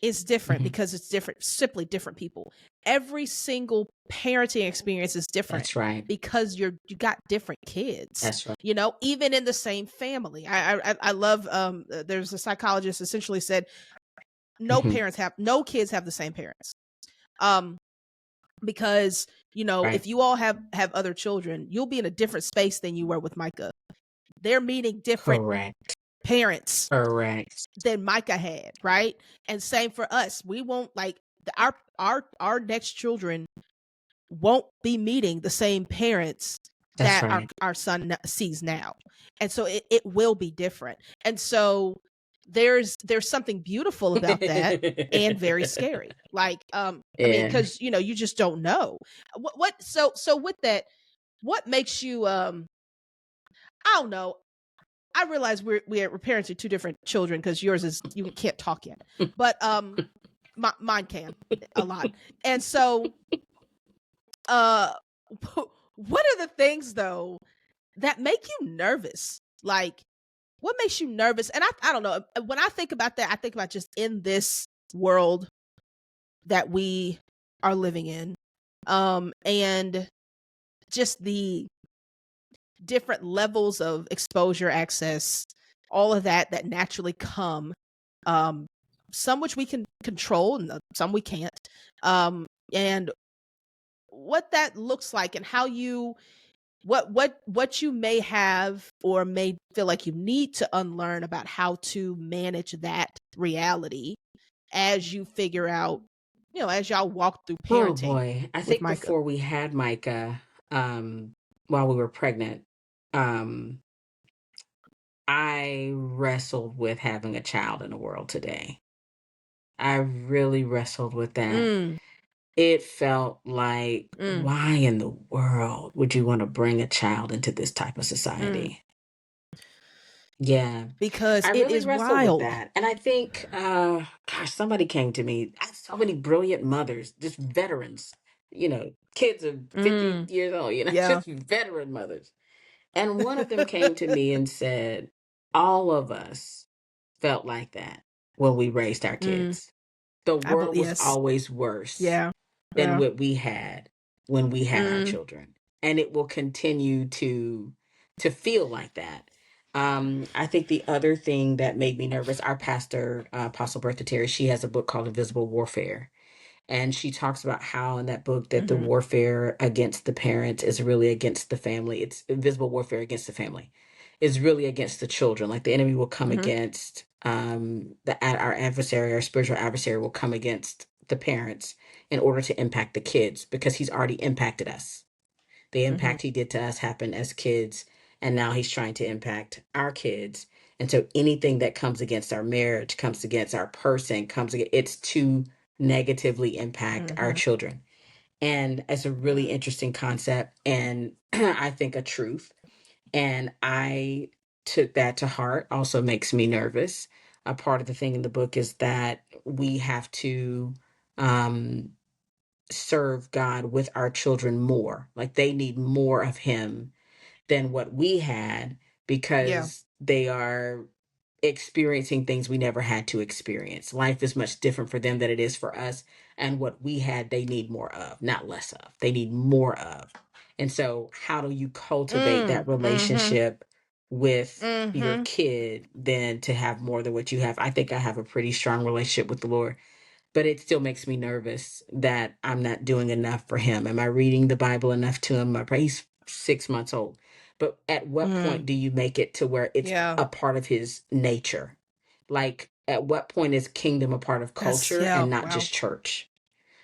is different Mhm. because it's different, simply different people. Every single parenting experience is different That's right. because you got different kids. That's right. You know, even in the same family. I love there's a psychologist essentially said no Mhm. kids have the same parents. Um because you know, Right. if you all have other children, you'll be in a different space than you were with Micah. They're meeting different Correct. parents Correct. than Micah had, right? And same for us. We won't like our next children won't be meeting the same parents That's that right. our son sees now. And so it will be different. And so there's something beautiful about that and very scary. Like I mean, Yeah. cuz you know, you just don't know. So with that, what makes you I don't know. I realize we're parenting two different children because yours is you can't talk yet, but mine can a lot, and so uh, what are the things though that make you nervous? Like, what makes you nervous? And I don't know. When I think about that, I think about just in this world that we are living in, and just the different levels of exposure, access, all of that naturally come. Um, some which we can control, and some we can't. And what that looks like, and how you what you may have or may feel like you need to unlearn about how to manage that reality as you figure out, you know, as y'all walk through Oh parenting boy. I with think Micah. before we had Micah, while we were pregnant, um, I wrestled with having a child in the world today. I really wrestled with that. Mm, It felt like, mm, why in the world would you want to bring a child into this type of mm. society? Yeah, Because I it really is wrestled with wild. that. And I think, gosh, somebody came to me. I have so many brilliant mothers, just veterans, kids of 50 Mm, years old, yeah. just veteran mothers. And one of them came to me and said, all of us felt like that when we raised our Mm, kids. The world was yes. always worse Yeah. than Yeah. what we had when we had our Mm, children. And it will continue to feel like that. I think the other thing that made me nervous, our pastor, Apostle Bertha Terry, she has a book called Invisible Warfare. And she talks about how in that book that the mhm, warfare against the parents is really against the family. It's invisible warfare against the family. Is really against the children. Like the enemy will come mhm, against our adversary, our spiritual adversary will come against the parents in order to impact the kids because he's already impacted us. The mhm, impact he did to us happened as kids, and now he's trying to impact our kids. And so anything that comes against our marriage, comes against our person, it's to negatively impact our mhm, children. And it's a really interesting concept, and I think a truth. And I took that to heart. Also makes me nervous. A part of the thing in the book is that we have to um, serve God with our children more. Like they need more of Him than what we had yeah. because they are experiencing things we never had to experience. Life is much different for them than it is for us. And what we had, they need more of, not less of. They need more of. And so, how do you cultivate Mm, that mhm, relationship with your mhm, kid than to have more than what you have? I think I have a pretty strong relationship with the Lord, but it still makes me nervous that I'm not doing enough for him. Am I reading the Bible enough to him? He's 6 months old. But at what mm, point do you make it to where it's yeah. a part of his nature? Like, at what point is kingdom a part of That's culture yeah. and not Wow. just church?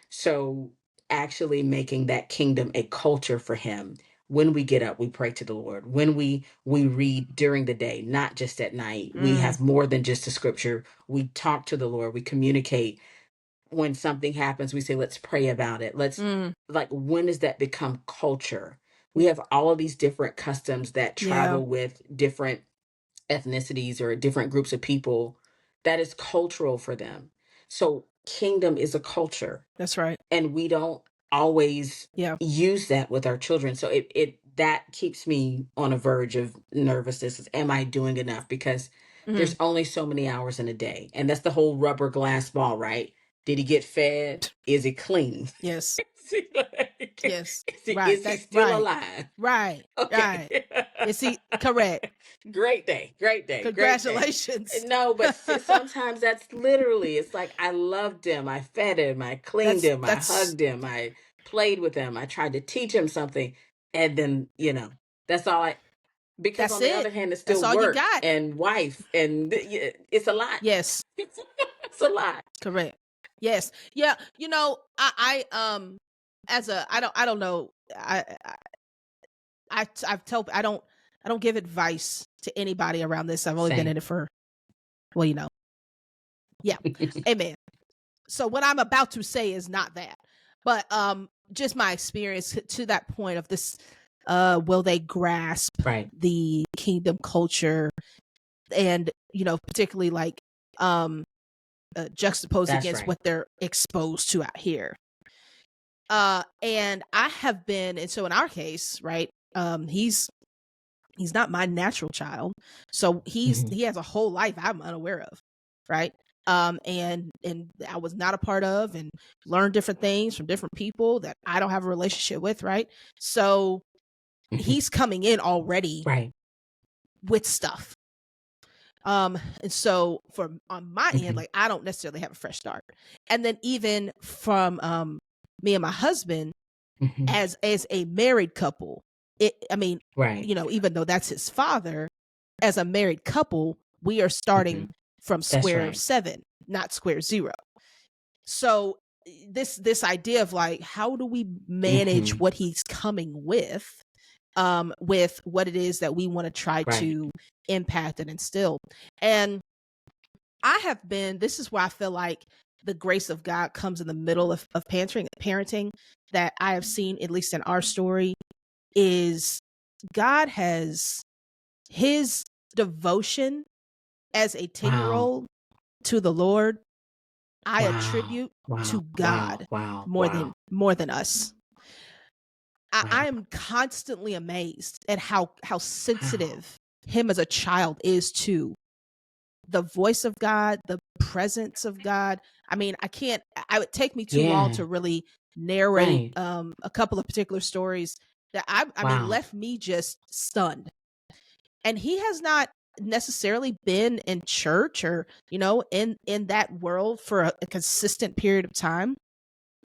So, actually making that kingdom a culture for him. When we get up, we pray to the Lord. When we read during the day, not just at night. We Mm, have more than just a scripture. We talk to the Lord. We communicate. When something happens, we say, let's pray about it. mm, Like, when does that become culture? We have all of these different customs that yeah. travel with different ethnicities or different groups of people that is cultural for them. So, kingdom is a culture, That's right. and we don't always Yeah. use that with our children. So, that keeps me on a verge of nervousness. Am I doing enough? Because There's only so many hours in a day. And that's the whole rubber glass ball, right? Did he get fed? Is it clean? Yes. Yes. Is he still alive? Right. Okay. Right. Is he correct? Great day. Great day. Congratulations. Great day. No, but sometimes that's literally, it's like I loved him. I fed him. I cleaned him. I hugged him. I played with him. I tried to teach him something. And then, that's all because on the other hand, it's still work and wife. And it's a lot. Yes. It's a lot. Correct. Yes. Yeah. I don't know. I don't give advice to anybody around this. I've only been in it for, yeah. Amen. So what I'm about to say is not that, but just my experience to that point of this. Will they grasp the kingdom culture, and particularly like juxtaposed against what they're exposed to out here? And I have been, and so in our case, right, he's not my natural child, so he has a whole life I'm unaware of, right? And I was not a part of, and learned different things from different people that I don't have a relationship with, right? So he's coming in already with stuff. And so on my end, like, I don't necessarily have a fresh start. And then even from me and my husband, as a married couple, even though that's his father, as a married couple, we are starting from square 7, not square 0. So this idea of like, how do we manage what he's coming with what it is that we want to try to impact and instill? And this is where I feel like the grace of God comes in the middle of parenting that I have seen, at least in our story, is God has his devotion as a 10-year-old to the Lord. I attribute to God more than us. I am constantly amazed at how sensitive him as a child is to the voice of God, the presence of God. I mean, it would take me too long to really narrate a couple of particular stories that I mean, left me just stunned. And he has not necessarily been in church or, in that world for a consistent period of time,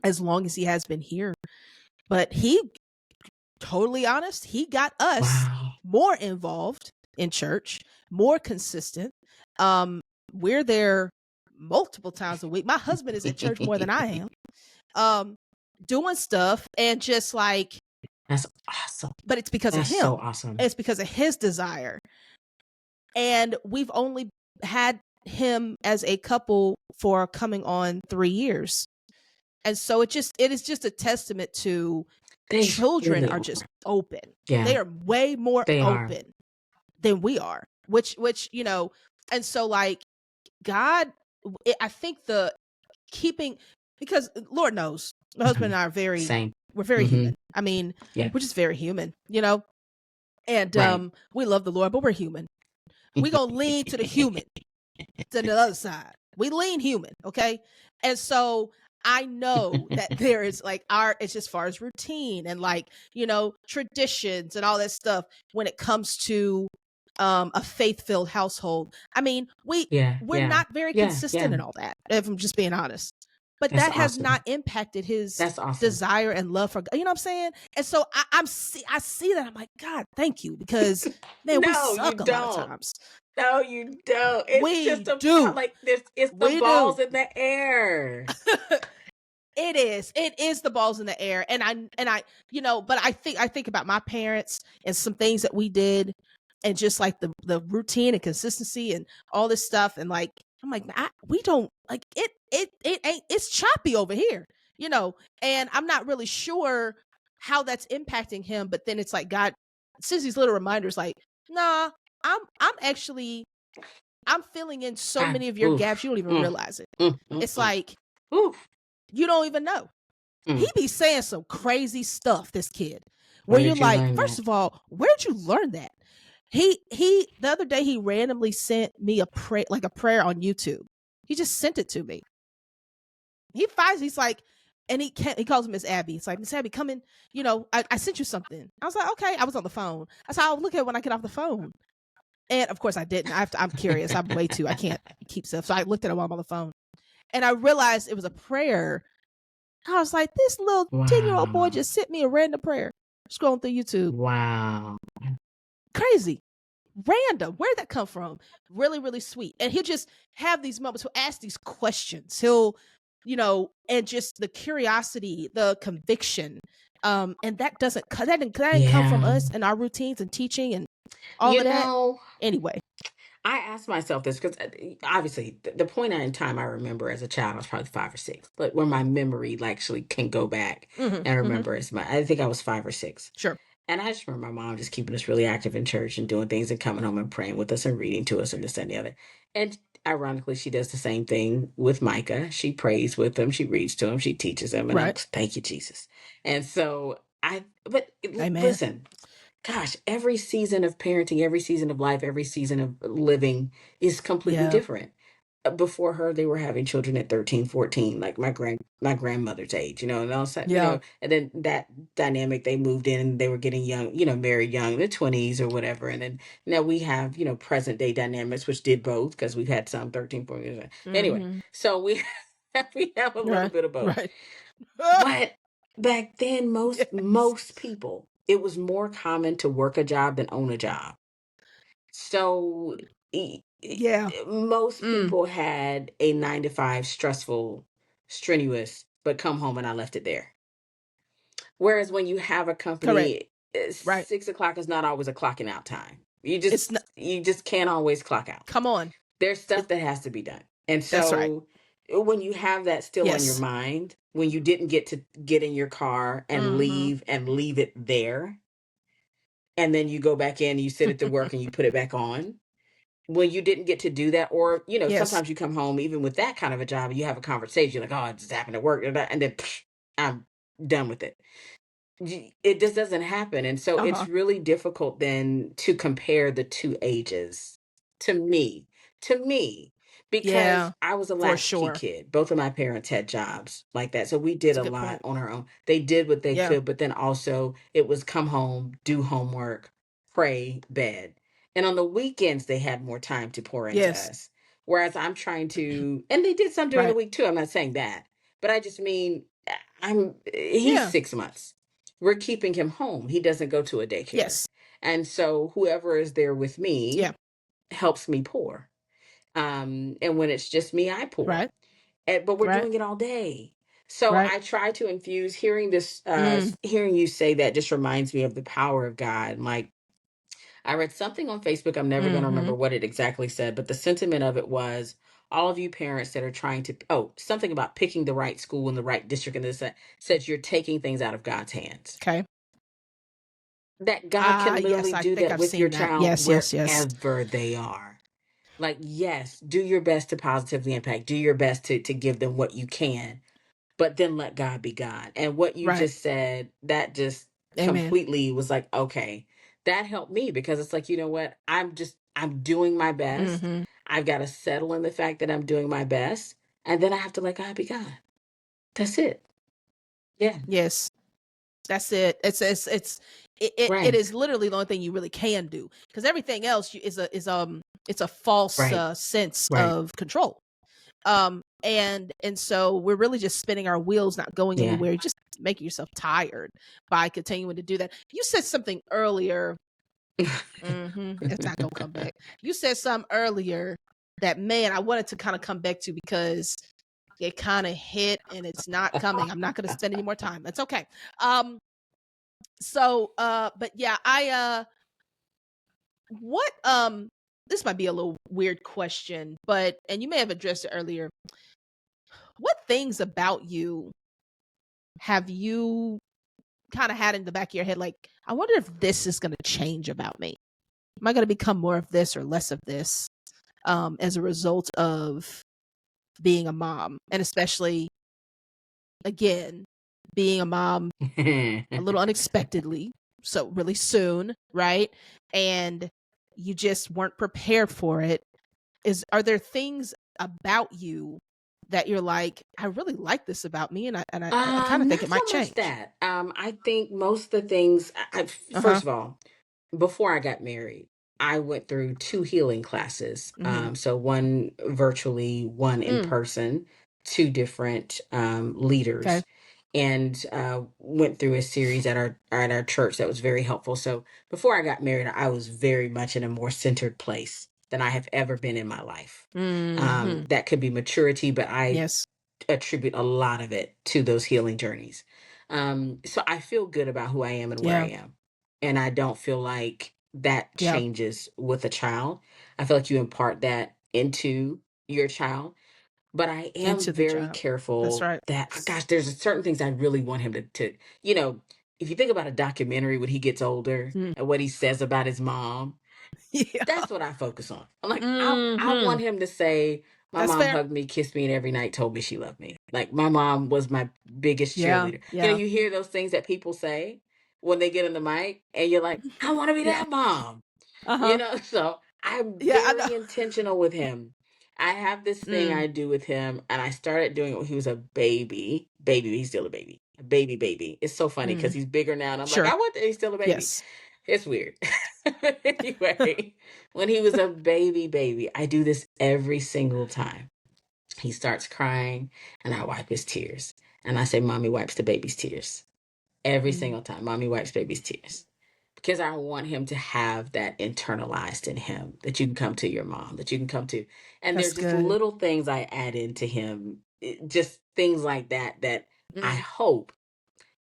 as long as he has been here. But totally honest, he got us more involved in church, more consistent. We're there multiple times a week. My husband is at church more than I am, doing stuff, and just like, that's awesome. But it's because of him. So awesome. It's because of his desire. And we've only had him as a couple for coming on 3 years. And so it is just a testament to children are just open. Yeah. They are way more open than we are, which, and so like God, I think because Lord knows my husband and I are we're very human. I mean, we're just very human, and we love the Lord, but we're human. We gonna lean to the human, to the other side. We lean human. Okay. And so I know that there is like it's just as far as routine and like, traditions and all that stuff when it comes to a faith-filled household. I mean, we're not very consistent in all that, if I'm just being honest. But that has not impacted his desire and love for God. You know what I'm saying? And so I see that. I'm like, God, thank you, because man, we suck a lot of times. No, you don't. It's it's the balls in the air. It is the balls in the air. And I but I think about my parents and some things that we did, and just like the routine and consistency and all this stuff, and like I'm like, we don't like it ain't, it's choppy over here, and I'm not really sure how that's impacting him. But then it's like God sends these little reminders like, nah, I'm filling in so many of your gaps, you don't even realize it. It's like, you don't even know. He be saying some crazy stuff, this kid, where you're like, first of all, where'd you learn that? He the other day he randomly sent me a prayer on YouTube. He just sent it to me. He's like, and he calls Miss Abby. It's like, Miss Abby, come in. I sent you something. I was like, okay. I was on the phone. I said, I'll look at it when I get off the phone. And of course I didn't. I'm curious. I'm way too. I can't keep stuff. So I looked at it while I'm on the phone, and I realized it was a prayer. I was like, this little 10-year-old boy Wow. just sent me a random prayer. Scrolling through YouTube. Wow. Crazy. Random. Where'd that come from? Really, really sweet. And he'll just have these moments. He'll ask these questions. He'll, and just the curiosity, the conviction. And that didn't come from Yeah. us and our routines and teaching and all You of that. know, Anyway. I asked myself this because obviously the point in time I remember as a child, I was probably 5 or 6, but where my memory actually can go back Mm-hmm, and mm-hmm. remember I think I was 5 or 6. Sure. And I just remember my mom just keeping us really active in church and doing things and coming home and praying with us and reading to us and this and the other. And ironically, she does the same thing with Micah. She prays with him, she reads to him, she teaches him, and I'm Right. thank you, Jesus. And so Amen. listen, gosh, every season of parenting, every season of life, every season of living is completely Yeah. different. Before her, they were having children at 13, 14, like my grandmother's age, and also, Yeah. and then that dynamic, they moved in and they were getting young, married young, in their 20s or whatever. And then now we have, present day dynamics, which did both because we've had some 13, 14 years. Anyway, Mm-hmm. so we have a little Right. bit of both. Right. But back then, Yes. most people, it was more common to work a job than own a job. So Yeah. most Mm. people had a 9 to 5, stressful, strenuous, but come home and I left it there. Whereas when you have a Correct. company, Right. 6 o'clock is not always a clocking out time. It's not. You just can't always clock out. Come on. There's It. stuff that has to be done. And That's right. so when you have that still on your Yes. mind, when you didn't get to get in your car Mm-hmm. and leave it there, and then you go back in, you sit at the work and you put it back on. When you didn't get to do that, or Yes. sometimes you come home even with that kind of a job, and you have a conversation, you're like, oh, it just happened at work, and then I'm done with it. It just doesn't happen. And so Uh-huh. it's really difficult then to compare the two ages to me, to me, because Yeah. I was a For latchkey sure. kid. Both of my parents had jobs like that. So we did That's a a good lot point. on our own. They did what they Yeah. could, but then also it was come home, do homework, pray, bed. And on the weekends, they had more time to pour into Yes. us. Whereas I'm trying to, and they did some during the Right. week too. I'm not saying that, but I just mean, he's Yeah. 6 months. We're keeping him home. He doesn't go to a daycare. Yes. And so whoever is there with Yeah. me helps me pour. And when it's just me, I pour. Right. But we're Right. doing it all day. So Right. I try to infuse Mm. hearing you say that just reminds me of the power of God. Like, I read something on Facebook. I'm never going to Mm-hmm. remember what it exactly said, but the sentiment of it was all of you parents that are trying to, something about picking the right school in the right district, and this, that, says you're taking things out of God's hands. Okay. That God can Yes, literally I do think that I've with your seen that. child Yes, yes, yes. wherever they are. Like, yes, do your best to positively impact, do your best to give them what you can, but then let God be God. And what you Right. just said, that just Amen. completely was like, okay, that helped me, because it's like, you know what? I'm doing my best. Mm-hmm. I've got to settle in the fact that I'm doing my best. And then I have to let God be God. That's it. Yeah. Yes. That's it. It Right. is literally the only thing you really can do, because everything else it's a false Right. sense Right. of control. And so we're really just spinning our wheels, not going Yeah. anywhere, just making yourself tired by continuing to do that. You said something earlier. It's not gonna come back. You said something earlier that, man, I wanted to kind of come back to, because it kind of hit and it's not coming. I'm not gonna spend any more time. That's okay. But yeah, what this might be a little weird question, and you may have addressed it earlier. What things about you have you kind of had in the back of your head, like, I wonder if this is going to change about me? Am I going to become more of this or less of this, as a result of being a mom, and especially, again, being a mom a little unexpectedly, so really soon, right? And you just weren't prepared for it. Are there things about you that you're like, I really like this about me, and I kind of think Not it so might much change? that. I think most of the things, Uh huh. first of all, before I got married, I went through two healing classes. Mm-hmm. So one virtually, one in Mm, person, two different okay. leaders, and went through a series at our church that was very helpful. So before I got married, I was very much in a more centered place than I have ever been in my life. Mm-hmm. That could be maturity, but I Yes. attribute a lot of it to those healing journeys. So I feel good about who I am and where I Yeah. am. And I don't feel like that Yeah. changes with a child. I feel like you impart that into your child. But I am Into the very job. That's careful right. that, gosh, there's certain things I really want him you know, if you think about a documentary when he gets older Mm. and what he says about his mom, Yeah. that's what I focus on. I'm like, I Mm-hmm. want him to say, my That's mom fair. hugged me, kissed me, and every night told me she loved me. Like my mom was my biggest Yeah. cheerleader. Yeah. You hear those things that people say when they get in the mic, and you're like, I want to be Yeah. that mom. Uh huh. So I'm Yeah. I know. very intentional with him. I have this thing Mm. I do with him, and I started doing it when he was a baby. Baby, he's still a baby. A baby. It's so funny because Mm. he's bigger now, and I'm like, Sure. I want that he's still a baby. Yes. It's weird. Anyway, when he was a baby, I do this every single time. He starts crying, and I wipe his tears. And I say, Mommy wipes the baby's tears. Every Mm. single time. Mommy wipes baby's tears. Because I want him to have that internalized in him, that you can come to your mom, that you can come to. And they're That's just good. little things I add into him, just things like that, that I Mm. hope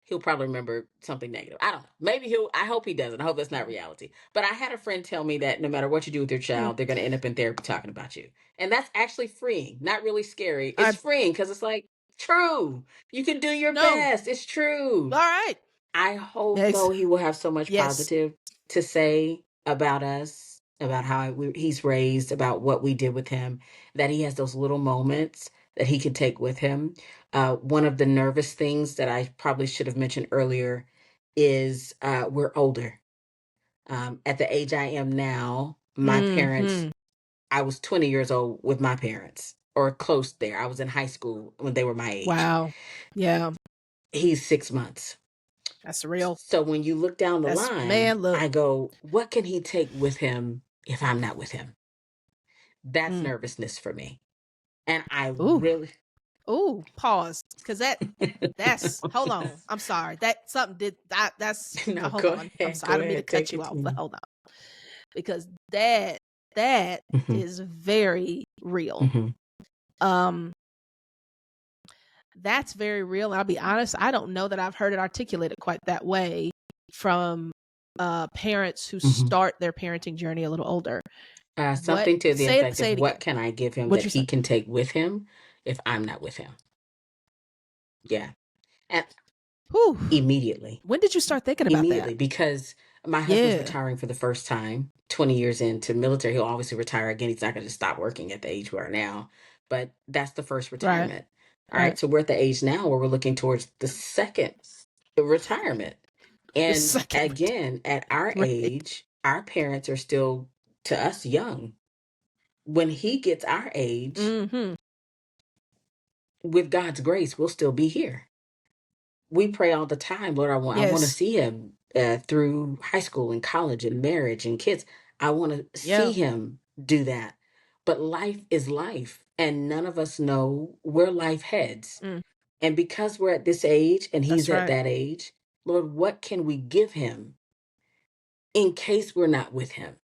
he'll probably remember something negative. I don't know. Maybe I hope he doesn't. I hope that's not reality. But I had a friend tell me that no matter what you do with your Mm. child, they're going to end up in therapy talking about you. And that's actually freeing, not really scary. It's I freeing because it's like, true. You can do your no. best. It's All true. right. I hope, Yes. though, he will have so much Yes. positive to say about us, about how he's raised, about what we did with him, that he has those little moments that he can take with him. One of the nervous things that I probably should have mentioned earlier is we're older. At the age I am now, my parents, Mm-hmm. I was 20 years old with my parents, or close there. I was in high school when they were my age. Wow. Yeah. He's 6 months. That's real. So when you look down the That's line, man. Look. I go, what can he take with him if I'm not with him? That's Mm. nervousness for me. And I Ooh. really Ooh. Pause. Because that's. Hold on. I'm sorry. That something did that. That's. no, Hold go on. I'm ahead. sorry. I Go don't mean to ahead. cut Take you it to off, but me. hold on. Because that Hmm. is very real. Hmm. Um. That's very real. I'll be honest. I don't know that I've heard it articulated quite that way from parents who Hmm. start their parenting journey a little older. What Something to the say it effect say of it again. what can I give him What'd that you say? he can take with him if I'm not with him? Yeah. And Whew. immediately. When did you start thinking about that? Immediately, because my husband's Yeah. retiring for the first time 20 years into military. He'll obviously retire again. He's not going to stop working at the age we are now, but that's the first Right. retirement. All Right. right, so we're at the age now where we're looking towards the second retirement. The And second again, at our right. age, our parents are still, to us, young. When he gets our age, Mm-hmm. with God's grace, we'll still be here. We pray all the time, Lord, I want to Yes. see him through high school and college and marriage and kids. I want to see Yeah. him do that. But life is life, and none of us know where life heads. Mm, And because we're at this age and that's he's at right. that age, Lord, what can we give him in case we're not with him?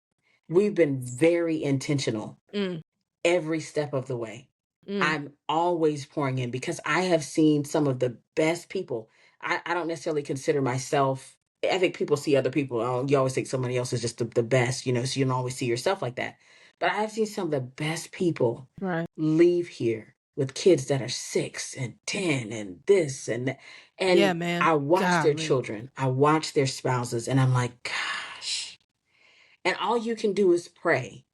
We've been very intentional Mm, every step of the way. mm, I'm always pouring in because I have seen some of the best people. I don't necessarily consider myself, I think people see other people. Oh, you always think somebody else is just the best, so you don't always see yourself like that. But I've seen some of the best people right. leave here with kids that are 6 and 10 and this and that. Yeah, And man. I watch their Golly. children, I watch their spouses, and I'm like, gosh. And all you can do is pray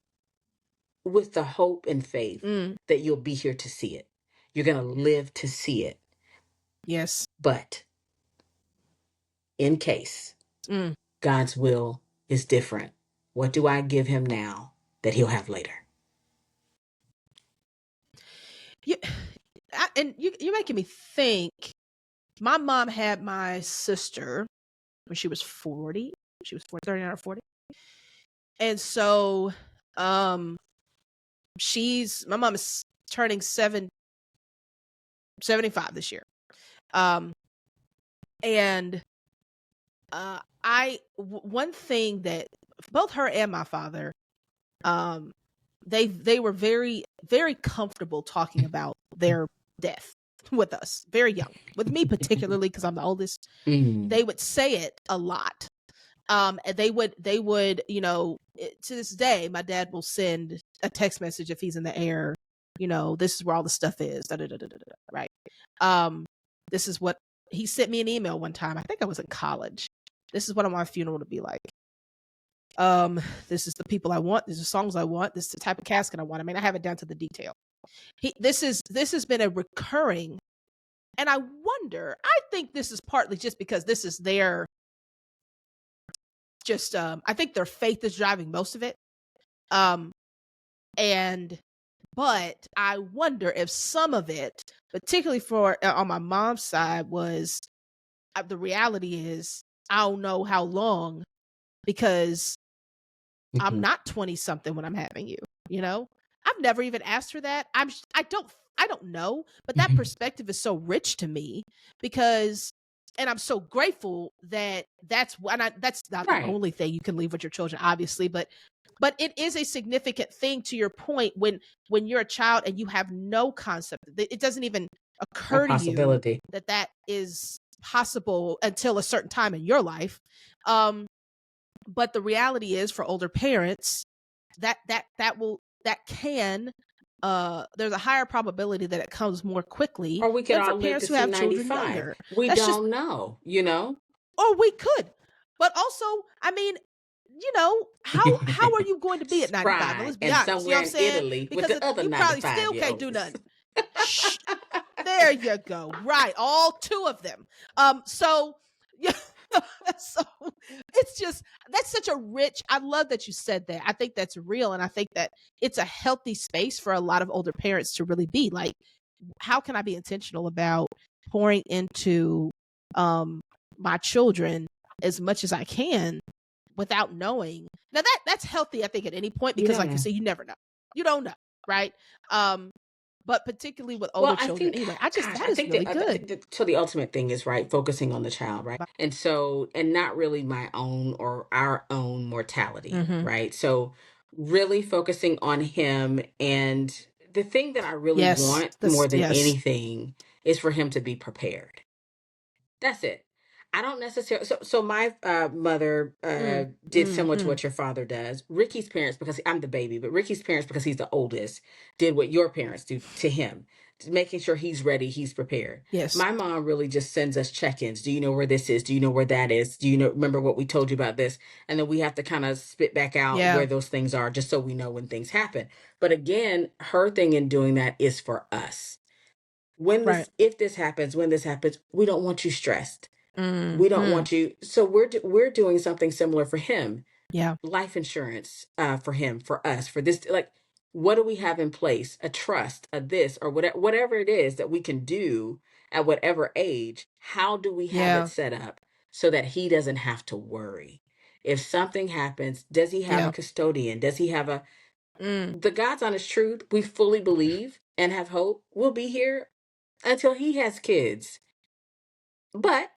with the hope and faith Mm, that you'll be here to see it. You're going to live to see it. yes. But in case Mm, God's will is different, What do I give him now that he'll have later? You, and you're making me think. My mom had my sister when she was 40. She was 40, 39 or 40. And so my mom is turning 75 this year. And one thing that both her and my father, they were very, very comfortable talking about their death with us, very young. With me particularly, because I'm the oldest, they would say it a lot. And they would, to this day, my dad will send a text message if he's in the air. This is where all the stuff is. Da, da, da, da, da, da, right. This is what he sent me an email one time. I think I was in college. This is what I want my funeral to be like. This is the people I want. These are songs I want. This is the type of casket I want. I mean, I have it down to the detail. This has been a recurring, and I wonder. I think this is partly just because this is their. I think their faith is driving most of it. But I wonder if some of it, particularly for on my mom's side, was the reality is I don't know how long, because I'm not 20 something when I'm having you. I've never even asked her that. I don't know, but that perspective is so rich to me, because. And I'm so grateful that's not the only thing you can leave with your children, obviously, but it is a significant thing, to your point, when you're a child and you have no concept. It doesn't even occur to you that is possible until a certain time in your life. But the reality is, for older parents, that can there's a higher probability that it comes more quickly, Or we could than for all live parents to who see have children 95. younger. We That's just, don't know, or we could. But also, I mean, how are you going to be at 95? And Pride. let's be And honest, you know somewhere what I'm in saying? Italy with Because the other you probably still can't do 95-year-olds. nothing. Shh, there you go. Right, all two of them. So yeah, so it's just, that's such a rich. I love that you said that. I think that's real, and I think that it's a healthy space for a lot of older parents to really be like, how can I be intentional about pouring into my children as much as I can without knowing. Now that's healthy, I think, at any point, because like you say, you never know. You don't know, right? But particularly with older Well, I children think, anyway, gosh, that is really good. so the ultimate thing is, right, focusing on the child, right? And so, and not really my own or our own mortality, Mm-hmm. right? So, really focusing on him. And the thing that I really Yes. want more than Yes. anything is for him to be prepared. That's it. I don't necessarily. So my mother did similar to what your father does. Ricky's parents, because I'm the baby, but Ricky's parents, because he's the oldest, did what your parents do to him, making sure he's ready, he's prepared. Yes. My mom really just sends us check-ins. Do you know where this is? Do you know where that is? Do you know? Remember what we told you about this? And then we have to kind of spit back out Yeah. where those things are, just so we know when things happen. But again, her thing in doing that is for us. Right. If this happens, when this happens, we don't want you stressed. We don't Mm-hmm. want you. So we're doing something similar for him. Yeah. Life insurance for him, for us, for this. Like, what do we have in place? A trust, a this, or whatever it is that we can do at whatever age. How do we have it Yeah. set up so that he doesn't have to worry? If something happens, does he have a Yeah. custodian? Does he have the God's honest truth? We fully believe and have hope. We'll be here until he has kids. But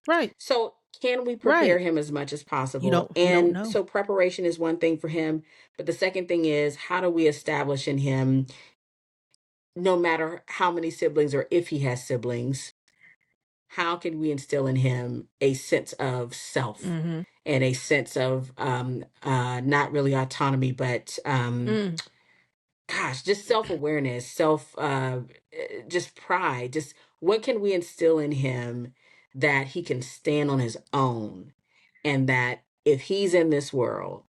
Right. so, can we prepare Right. him as much as You possible? don't And know. so, preparation is one thing for him. But the second thing is, how do we establish in him, no matter how many siblings or if he has siblings, how can we instill in him a sense of self Mm-hmm. and a sense of not really autonomy, but gosh, just self awareness, just pride. Just what can we instill in him that he can stand on his own, and that if he's in this world,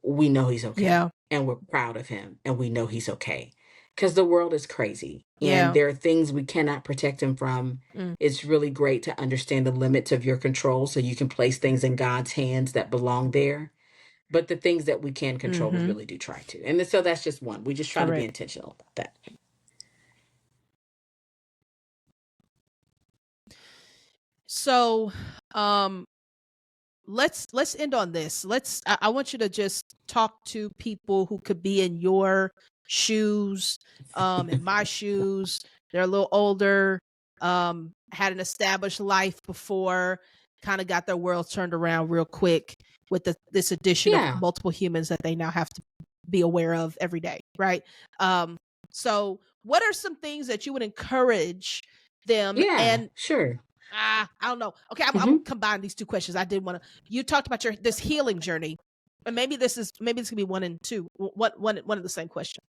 we know he's okay, Yeah. and we're proud of him, and we know he's okay, because the world is crazy, and Yeah. there are things we cannot protect him from. Mm. It's really great to understand the limits of your control, so you can place things in God's hands that belong there. but the things that we can control, we Mm-hmm. really do try to. And so that's just one. We just try to be Correct. intentional about that. So, um, let's end on this. I want you to just talk to people who could be in your shoes, in my shoes. They're a little older, had an established life before, kind of got their world turned around real quick with this addition of Yeah. multiple humans that they now have to be aware of every day, right? Um, so what are some things that you would encourage them? Yeah. And Sure. I don't know. Okay, I'm gonna Hmm. combine these two questions. I did want to. You talked about this healing journey, and maybe this could be one and two, one of the same question,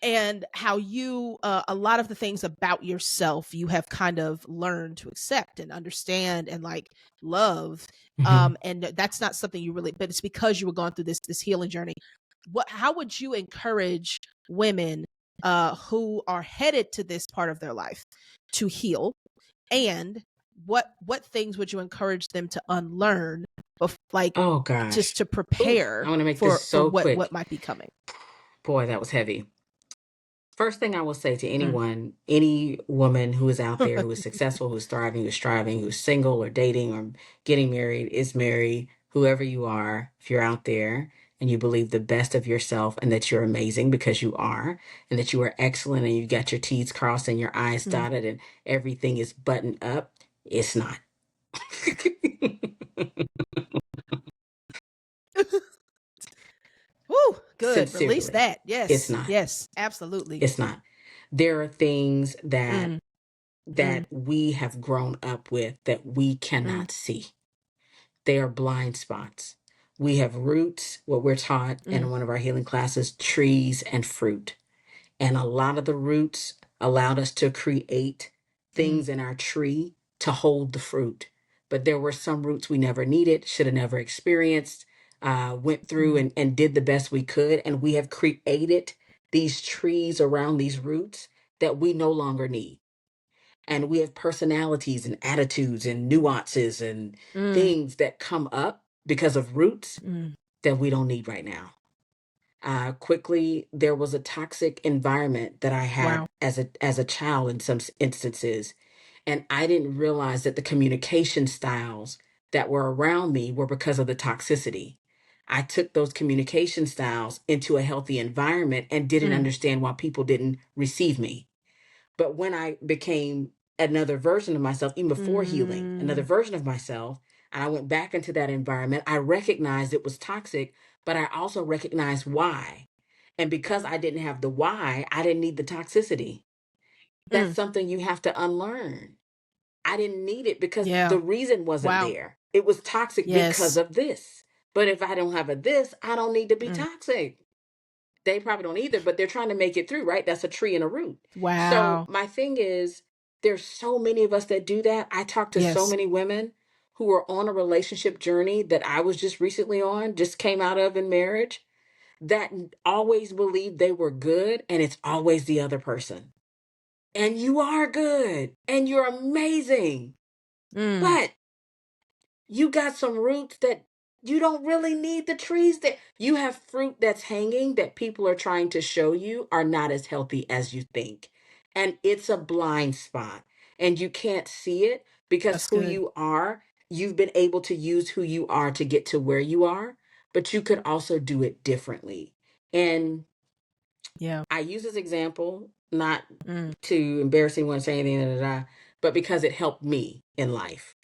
and how you a lot of the things about yourself you have kind of learned to accept and understand and like love, Hmm. and that's not something you really, but it's because you were going through this healing journey. How would you encourage women who are headed to this part of their life to heal? And what things would you encourage them to unlearn, like Oh just gosh. to Ooh, I prepare want to make this for so what quick. might be coming? Boy, that was heavy. First thing I will say to Mm. anyone, any woman who is out there, who is successful, who's thriving, who's striving, who's single or dating or getting married, is married, whoever you are, if you're out there and you believe the best of yourself and that you're amazing because you are, and that you are excellent and you got your T's crossed and your I's Mm. dotted and everything is buttoned up, it's not. Woo, good. Release Sincerely, that. it's Yes, not. yes, absolutely. It's not. There are things that Mm. Mm. we have grown up with that we Mm. cannot see. They are blind spots. We have roots, what we're taught Mm. in one of our healing classes, trees and fruit. And a lot of the roots allowed us to create Mm. things in our tree to hold the fruit. But there were some roots we never needed, should have never experienced, went through Mm. and did the best we could. And we have created these trees around these roots that we no longer need. And we have personalities and attitudes and nuances and Mm. things that come up because of roots Mm. that we don't need right now. Quickly, there was a toxic environment that I Wow. had as a child in some instances, and I didn't realize that the communication styles that were around me were because of the toxicity. I took those communication styles into a healthy environment and didn't Mm. understand why people didn't receive me. But when I became another version of myself, even before healing, another Mm. version of myself, and I went back into that environment, I recognized it was toxic, but I also recognized why. And because I didn't have the why, I didn't need the toxicity. That's Mm. something you have to unlearn. I didn't need it because Yeah. the reason wasn't Wow. there. It was toxic because Yes. of this. But if I don't have a this, I don't need to be Mm. toxic. They probably don't either, but they're trying to make it through, right? That's a tree and a root. So Wow. my thing is, there's so many of us that do that. I talk to so Yes. many women who are on a relationship journey that I was just recently on, just came out of in marriage, that always believed they were good, and it's always the other person. And you are good, and you're amazing, Mm. but you got some roots that you don't really need the trees that you have fruit that's hanging that people are trying to show you are not as healthy as you think. And it's a blind spot and you can't see it because That's who good. you are, you've been able to use who you are to get to where you are, but you could also do it differently. And Yeah. I use this example not Mm. to embarrass anyone, say anything, but because it helped me in life.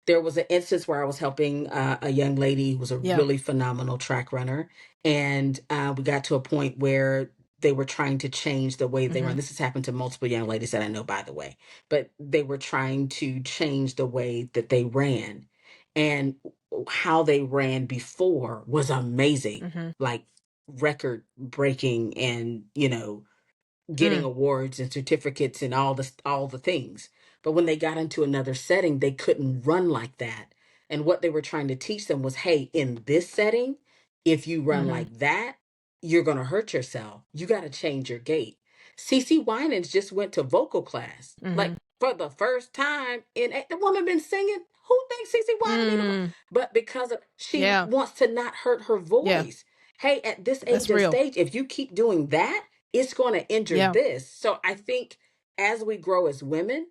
There was an instance where I was helping a young lady who was a Yeah. really phenomenal track runner. And we got to a point where they were trying to change the way they run. Mm-hmm. This has happened to multiple young ladies that I know, by the way, but they were trying to change the way that they ran. And how they ran before was amazing, Mm-hmm. like record breaking and, getting Mm. awards and certificates and all the things. But when they got into another setting, they couldn't run like that. And what they were trying to teach them was, hey, in this setting, if you run Mm-hmm. like that, you're going to hurt yourself. You got to change your gait. CC Winans just went to vocal class, Mm-hmm. like for the first time in the woman been singing. Who thinks CC Winans need a voice? Mm. But because of she Yeah. wants to not hurt her Yeah. voice. Hey, at this age That's and real. stage, if you keep doing that, it's going to injure Yeah. this. So I think as we grow as women,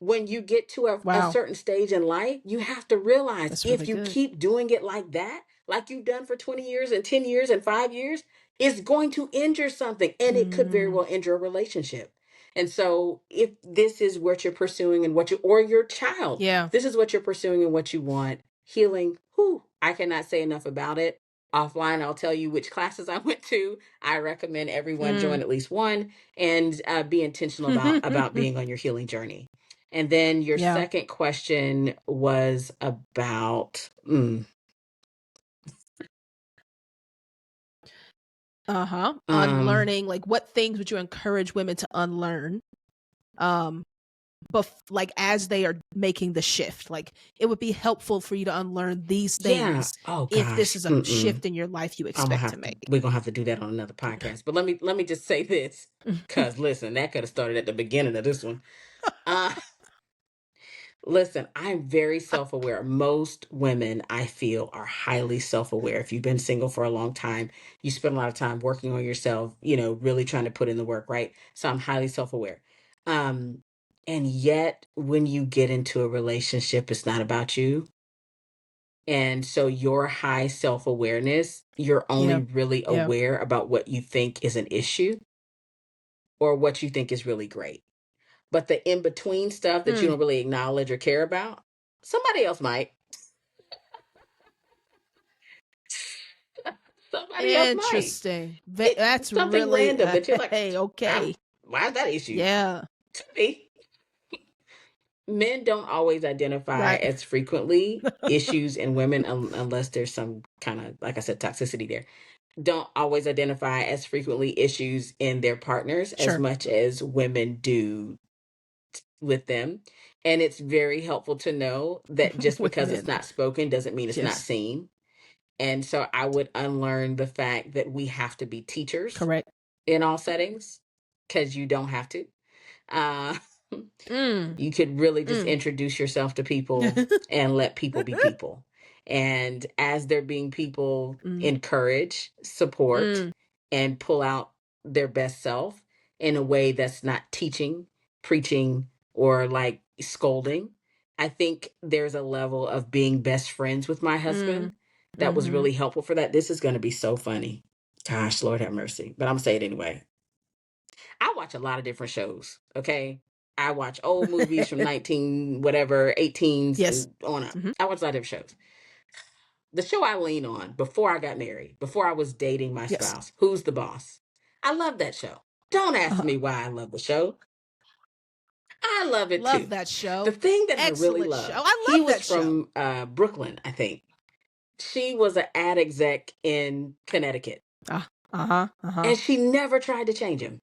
when you get to a Wow. certain stage in life, you have to realize That's really if you good. keep doing it like that, like you've done for 20 years and 10 years and 5 years, it's going to injure something, and it could very Mm. well injure a relationship. And so if this is what you're pursuing and what you, or your child, Yeah. this is what you're pursuing and what you want, healing, whew, I cannot say enough about it. Offline, I'll tell you which classes I went to. I recommend everyone Mm. join at least one, and be intentional about being on your healing journey. And then your Yeah. second question was about um Unlearning. Like, what things would you encourage women to unlearn? Um, like as they are making the shift, like it would be helpful for you to unlearn these yeah. things Oh if this gosh. is a shift in your life you I'm gonna expect to have to. make. We're gonna have to do that on another podcast. But let me just say this, because listen, that could have started at the beginning of this one. Uh Listen, I'm very self aware. Most women, I feel, are highly self aware. If you've been single for a long time, you spend a lot of time working on yourself, really trying to put in the work, right? So I'm highly self aware. Um, and yet, when you get into a relationship, it's not about you. And so, your high self awareness, you're only Yeah. really Yeah. aware about what you think is an issue or what you think is really great. But the in between stuff that you Mm. don't really acknowledge or care about, somebody else might. Somebody else might. Interesting. It's That's something really random that you're like, okay. why is that issue Yeah. to me? Men don't always identify Right. as frequently issues in women, unless there's some kind of, like I said, toxicity there. Don't always identify as frequently issues in their partners as Sure. much as women do with them. And it's very helpful to know that just With because it's men. not spoken doesn't mean it's not Yes. seen. And so I would unlearn the fact that we have to be teachers Correct. in all settings, because you don't have to. Uh, Mm. you could really just Mm. introduce yourself to people and let people be people. And as they're being people, Mm. encourage, support, Mm. and pull out their best self in a way that's not teaching, preaching, or like scolding. I think there's a level of being best friends with my Mm. husband that was Mm-hmm. really helpful for that. This is going to be so funny. Gosh, Lord have mercy. But I'm going to say it anyway. I watch a lot of different shows. Okay. I watch old movies from 19, whatever, 18s Yes. and on up. Mm-hmm. I watch a lot of different shows. The show I lean on before I got married, before I was dating my Yes. spouse, Who's the Boss? I love that show. Don't ask Uh-huh. me why I love the show. I love it Love too. that The show. thing that I really Excellent show. love, I he love was that show. from Brooklyn, I think. She was an ad exec in Connecticut, Uh-huh. Uh-huh. and she never tried to change him.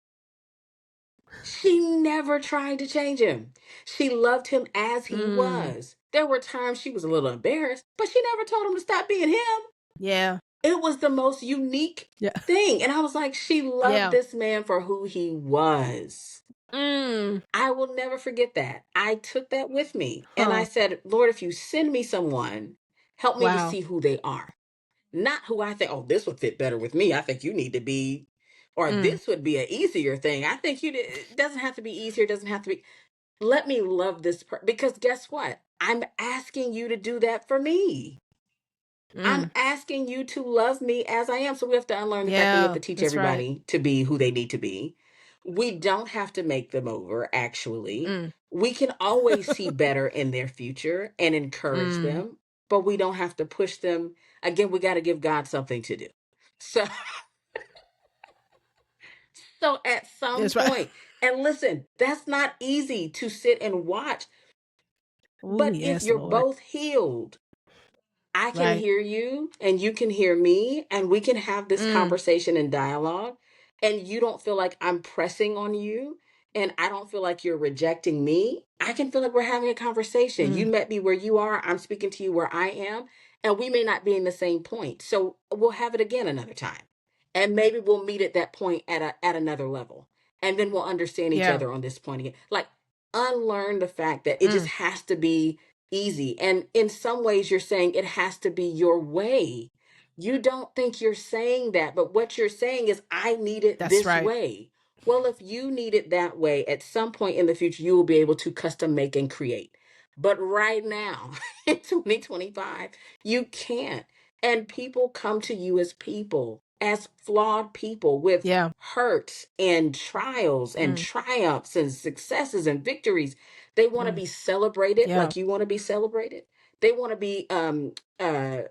She never tried to change him. She loved him as he Mm. was. There were times she was a little embarrassed, but she never told him to stop being him. Yeah. It was the most unique Yeah. thing. And I was like, she loved Yeah. this man for who he was. Mm. I will never forget that. I took that with me and I Huh. said, Lord, if you send me someone, help me to Wow. see who they are. Not who I think, oh, this would fit better with me. I think you need to be, or Mm. this would be an easier thing. I think it doesn't have to be easier. It doesn't have to be. Let me love this because guess what? I'm asking you to do that for me. I'm Mm. asking you to love me as I am. So we have to unlearn the fact that we have Yeah. to teach That's right. everybody to be who they need to be. We don't have to make them over, actually. Mm. We can always see better in their future and encourage Mm. them, but we don't have to push them. Again, we got to give God something to do. So, so at some That's right. point, and listen, that's not easy to sit and watch. Oh, But if yes, you're Lord. both healed, I can Right. hear you and you can hear me, and we can have this Mm. conversation and dialogue. And you don't feel like I'm pressing on you, and I don't feel like you're rejecting me. I can feel like we're having a conversation. You Mm. met me where you are, I'm speaking to you where I am, and we may not be in the same point. So we'll have it again another time. And maybe we'll meet at that point at another level. And then we'll understand each Yeah. other on this point again. Like, unlearn the fact that it just Mm. has to be easy. And in some ways, you're saying it has to be your way. You don't think you're saying that, but what you're saying is, I need it That's this right. way. Well, if you need it that way, at some point in the future, you will be able to custom make and create. But right now, in 2025, you can't. And people come to you as people, as flawed people with Yeah. hurts and trials and Mm, triumphs and successes and victories. They want to mm, be celebrated yeah. like you want to be celebrated. They want to be uh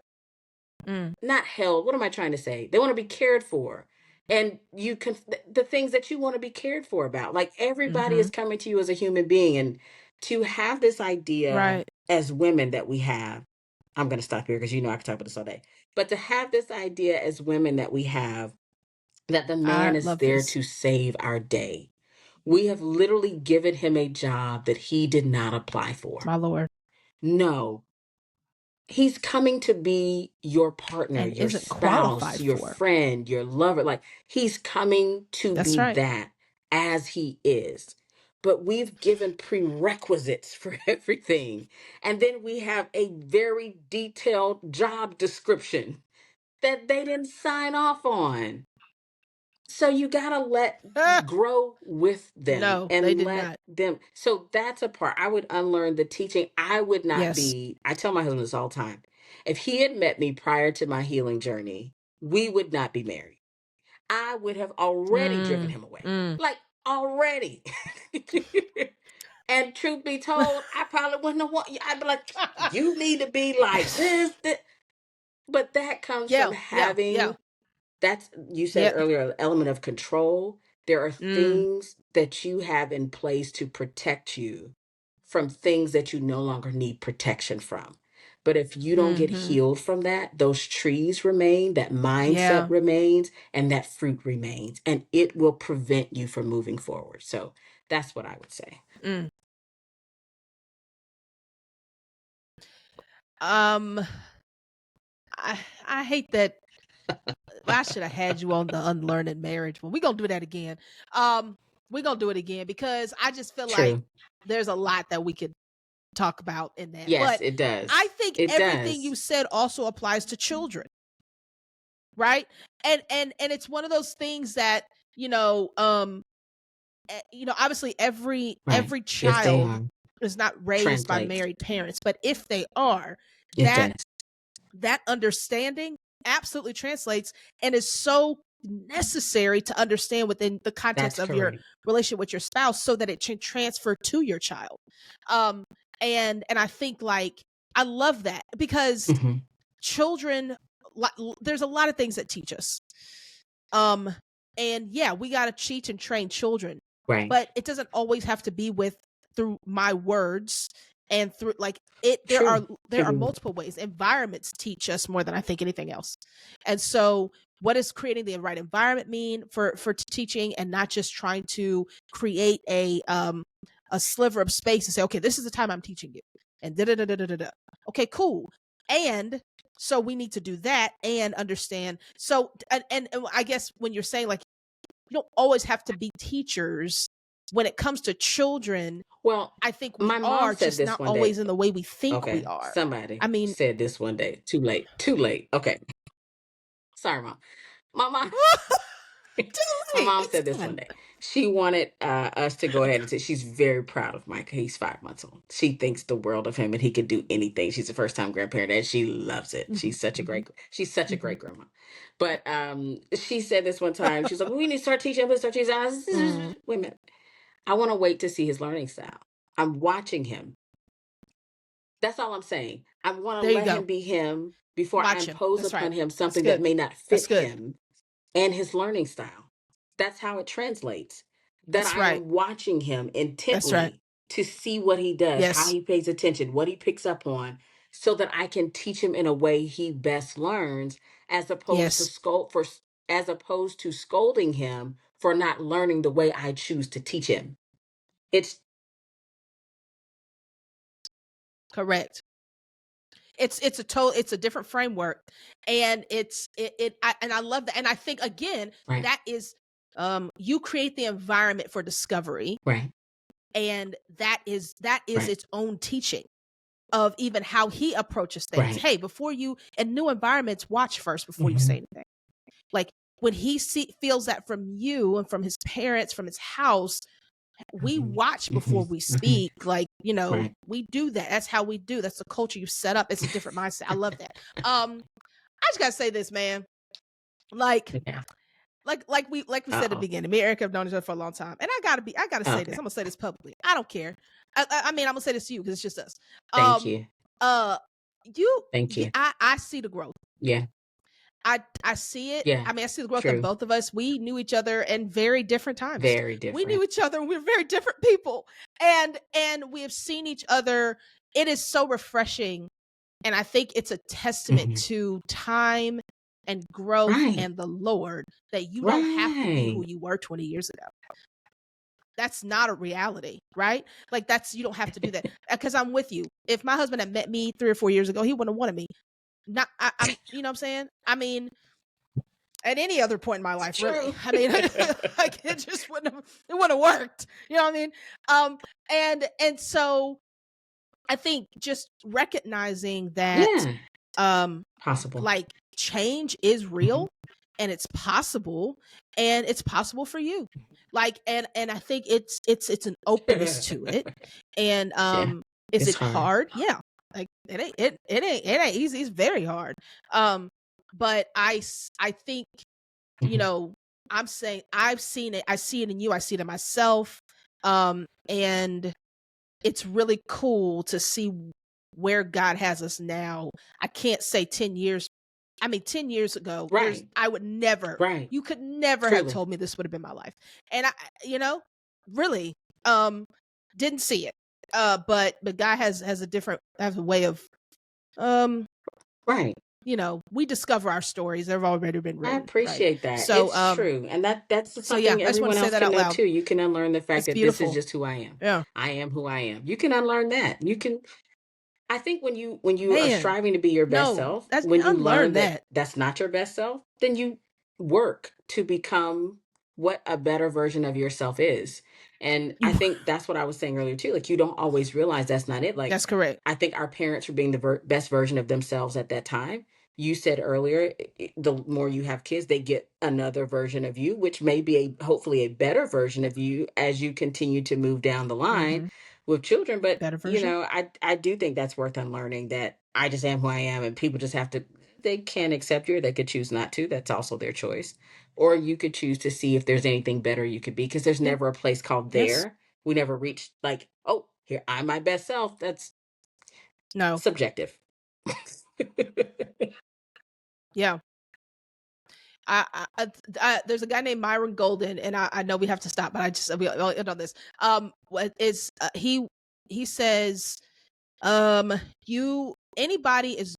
Mm, not held. What am I trying to say? They want to be cared for. And you can, the things that you want to be cared for about. Like, everybody mm-hmm. is coming to you as a human being. And to have this idea Right. as women that we have, I'm going to stop here because I could talk about this all day. But to have this idea as women that we have, that the man I is love there this. to save our day. We have literally given him a job that he did not apply for. My Lord. No, he's coming to be your partner, And your isn't spouse, qualified your for. friend, your lover. Like, he's coming to That's be right. that as he is. But we've given prerequisites for everything. And then we have a very detailed job description that they didn't sign off on. So you gotta let Ah, grow with them no, they and did let not. them. So that's a part. I would unlearn the teaching. I would not Yes. be, I tell my husband this all the time. If he had met me prior to my healing journey, we would not be married. I would have already driven Mm, him away. mm. Like, already. And truth be told, I probably wouldn't have want, I'd be like, you need to be like this. But that comes from Yeah, yeah, yeah. having, that's, you said Yep. earlier, an element of control. There are Mm, things that you have in place to protect you from things that you no longer need protection from. But if you don't get mm-hmm. healed from that, those trees remain, that mindset Yeah. remains, and that fruit remains, and it will prevent you from moving forward. So that's what I would say. Mm. Um, I hate that. I should have had you on the unlearning marriage one. We're gonna do that again. Um, we're gonna do it again because I just feel like True. there's a lot that we could talk about in that. Yes, But it does. I think It everything you does. said also applies to children, right? And it's one of those things that, you know, obviously Right. every If they child are, is not raised by translates. married parents, but if they are, It that does. that understanding absolutely translates and is so necessary to understand within the context That's of your correct. relationship with your spouse so that it can transfer to your child. um and I think, like, I love that because Hmm. children, there's a lot of things that teach us. um and yeah, we got to teach and train children, Right. but it doesn't always have to be with through my words and through, like, it True. there Can are be. multiple ways. Environments teach us more than I think anything else. And so what does creating the right environment mean for teaching, and not just trying to create a sliver of space and say, okay, this is the time I'm teaching you, and da da da da da da. Okay, cool. And so we need to do that and understand. So and I guess when you're saying, like, you don't always have to be teachers when it comes to children. Well, I think we my mom are said just this not one day. always in the way we think we Okay, are. somebody I mean, said this one day. Too late. Too late. Okay. Sorry, mom. My mom. too My late. mom It's said this one done. day. She wanted us to go ahead and say she's very proud of Micah. He's 5 months old. She thinks the world of him and he could do anything. She's a first time grandparent and she loves it. Mhm, mhm, She's such a mhm. great grandma. But she said this one time. She's like, we need to start teaching him. Start teaching. Mm, Wait a minute. I want to wait to see his learning style. I'm watching him. That's all I'm saying. I want to there you let go. him be him before I Watch him. impose That's right. upon him That's something that good. may not fit That's good. him and his learning style. That's how it translates. That That's I right. am watching him That's right. intently to see what he does, how Yes. he pays attention, what he picks up on, so that I can teach him in a way he best learns, as opposed to Yes. scold for as opposed to scolding him for not learning the way I choose to teach him. It's Correct. It's a different framework, and and I love that. And I think, again, right, that is, you create the environment for discovery, right, and that is right. its own teaching. of even how he approaches things. Right. Hey, before you in new environments, watch first before you Mhm. say anything. Like when he feels that from you and from his parents, from his house, we Mhm. watch before Mhm. we Mhm. speak. Like, Right. we do that. That's how we do. That's the culture you've set up. It's a different mindset. I love that. I just gotta say this, man. Like, Yeah. like we said at the Uh-oh. beginning, me and Eric have known each other for a long time. And I gotta say this. Okay. I'm gonna say this publicly. I don't care. I mean, I'm gonna say this to you because it's just us. Thank Um, you. uh Thank you. I see the growth. Yeah. I see it. Yeah. I mean, I see the growth in True. both of us. We knew each other in very different times. Very We different. knew each other and we were very different people. And we have seen each other. It is so refreshing. And I think it's a testament Mhm. to time and growth Right. and the Lord that you don't have to be who Right. you were 20 years ago. That's not a reality, right? Like you don't have to do that. Because I'm with you. If my husband had met me 3 or 4 years ago, he wouldn't have wanted me. I'm you know what I'm saying? I mean, at any other point in my It's life, really. true. I mean, like it just wouldn't have worked. You know what I mean? And so I think just recognizing that Yeah. um Possible. like change is Mhm. real and it's possible for you. Like and I think it's an openness to it. And Yeah. is It's it hard. hard? Yeah. Like it ain't easy. It's very hard. But I think, you Mhm. know, I'm saying I've seen it. I see it in you. I see it in myself. And it's really cool to see where God has us now. I can't say 10 years. I mean, 10 years ago, Right. I would never, Right. you could never have Truly. told me this would have been my life. And you know, really, um, didn't see it. But God has a way of, um, Right. we discover our stories. They've already been I written, right? appreciate that. So, It's true. And that's so yeah, something I just want everyone to say else that can out know loud. too. You can unlearn the fact It's that this is beautiful. just who I am. Yeah, I am who I am. You can unlearn that. You can I think when you are man. striving to be your best No, self, that's when you unlearn learn that that. that's not your best self, then you work to become what a better version of yourself is. And I You, think that's what I was saying earlier too. Like you don't always realize that's not it. Like that's correct. I think our parents were being the best version of themselves at that time. You said earlier, the more you have kids, they get another version of you, which may be hopefully a better version of you as you continue to move down the line Mm-hmm. with children. But Better version. I do think that's worth unlearning, that I just am who I am and people just have to, they can accept you or they could choose not to. That's also their choice. Or you could choose to see if there's anything better you could be, because there's Yeah. never a place called Yes. there. We never reach like, oh, here I'm my best self. That's No. subjective. Yeah. There's a guy named Myron Golden, and I know we have to stop, but we all end on this. What is he says, anybody is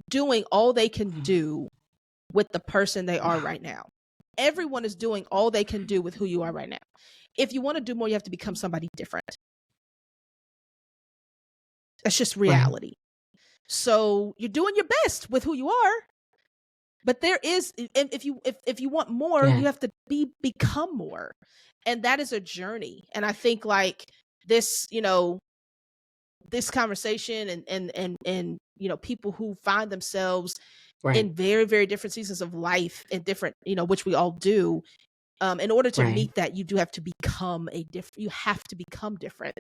doing all they can do with the person they are Wow. right now. Everyone is doing all they can do with who you are right now. If you want to do more, you have to become somebody different. That's just Right. reality. So you're doing your best with who you are, but there is, if you want more, Yeah. you have to become more, and that is a journey. And I think like this, this conversation and people who find themselves Right. in very very different seasons of life and different, which we all do. In order to Right. meet that, you do have to become you have to become different,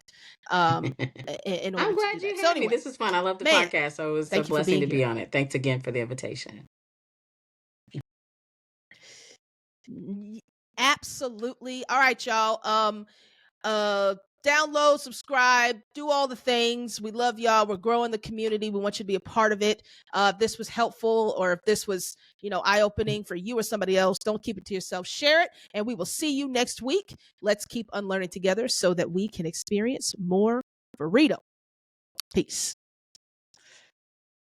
um in order I'm to do glad that. you So had me. anyway, This is fun. I love the man, podcast. So it was a thank you for blessing being to be here. on it. Thanks again for the invitation. Absolutely. All right, y'all. Uh Download, subscribe, do all the things. We love y'all. We're growing the community. We want you to be a part of it. If this was helpful, or if this was, eye-opening for you or somebody else, don't keep it to yourself. Share it, and we will see you next week. Let's keep unlearning together so that we can experience more freedom. Peace.